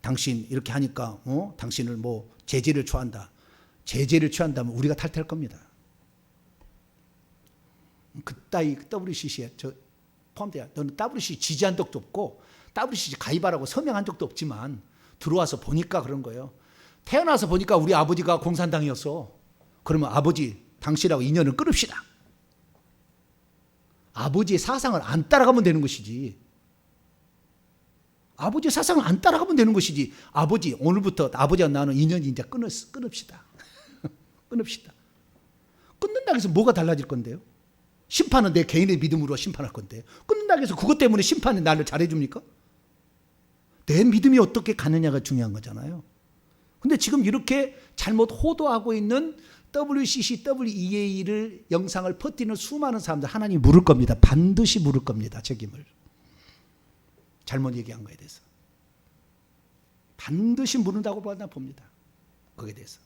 당신 이렇게 하니까 당신을 뭐 제재를 취한다, 제재를 취한다면 우리가 탈퇴할 겁니다. 그따위 WCC에 저 포함돼야. 너는 WCC 지지한 적도 없고 WCC 가입하라고 서명한 적도 없지만 들어와서 보니까 그런 거예요. 태어나서 보니까 우리 아버지가 공산당이었어. 그러면 아버지 당신하고 인연을 끊읍시다. 아버지의 사상을 안 따라가면 되는 것이지. 아버지의 사상을 안 따라가면 되는 것이지. 아버지 오늘부터 아버지와 나는 인연이 이제 끊읍시다. 끊읍시다. 끊는다고 해서 뭐가 달라질 건데요? 심판은 내 개인의 믿음으로 심판할 건데, 끊는다고 해서 그것 때문에 심판이 나를 잘해줍니까? 내 믿음이 어떻게 가느냐가 중요한 거잖아요. 근데 지금 이렇게 잘못 호도하고 있는 WCC, WEA를 영상을 퍼뜨리는 수많은 사람들 하나님 물을 겁니다. 반드시 물을 겁니다. 책임을. 잘못 얘기한 거에 대해서. 반드시 물은다고 봅니다. 거기에 대해서.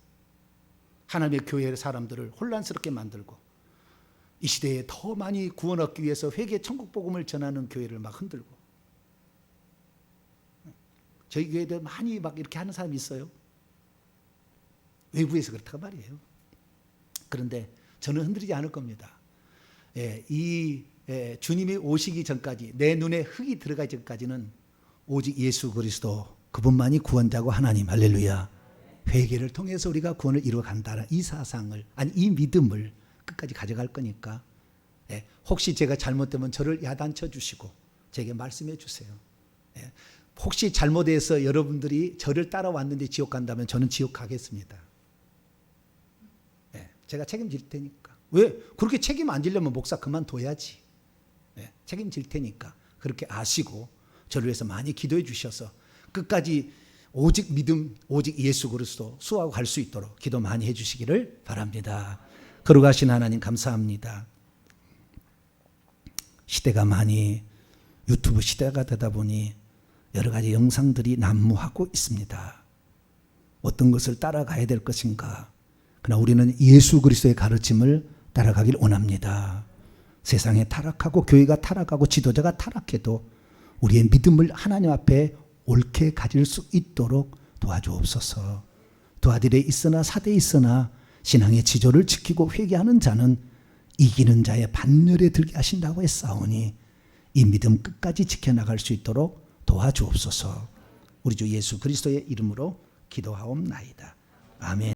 하나님의 교회의 사람들을 혼란스럽게 만들고 이 시대에 더 많이 구원 얻기 위해서 회개 천국 복음을 전하는 교회를 막 흔들고. 저희 교회도 많이 막 이렇게 하는 사람이 있어요. 외부에서 그렇다고 말이에요. 그런데 저는 흔들리지 않을 겁니다. 주님이 오시기 전까지, 내 눈에 흙이 들어가기 전까지는 오직 예수 그리스도 그분만이 구원자고 하나님, 할렐루야. 회개를 통해서 우리가 구원을 이루어간다는 이 사상을, 아니 이 믿음을 끝까지 가져갈 거니까, 혹시 제가 잘못되면 저를 야단쳐 주시고 제게 말씀해 주세요. 혹시 잘못해서 여러분들이 저를 따라왔는데 지옥 간다면 저는 지옥 가겠습니다. 제가 책임질 테니까. 왜? 그렇게 책임 안 지려면 목사 그만둬야지. 책임질 테니까 그렇게 아시고 저를 위해서 많이 기도해 주셔서 끝까지 오직 믿음, 오직 예수 그리스도 수호하고 갈 수 있도록 기도 많이 해 주시기를 바랍니다. 거룩하신 하나님 감사합니다. 시대가 많이 유튜브 시대가 되다 보니 여러 가지 영상들이 난무하고 있습니다. 어떤 것을 따라가야 될 것인가. 그러나 우리는 예수 그리스도의 가르침을 따라가길 원합니다. 세상에 타락하고 교회가 타락하고 지도자가 타락해도 우리의 믿음을 하나님 앞에 옳게 가질 수 있도록 도와주옵소서. 두아디레 있으나 사대에 있으나 신앙의 지조를 지키고 회개하는 자는 이기는 자의 반열에 들게 하신다고 했사오니 이 믿음 끝까지 지켜나갈 수 있도록 도와주옵소서. 우리 주 예수 그리스도의 이름으로 기도하옵나이다. 아멘.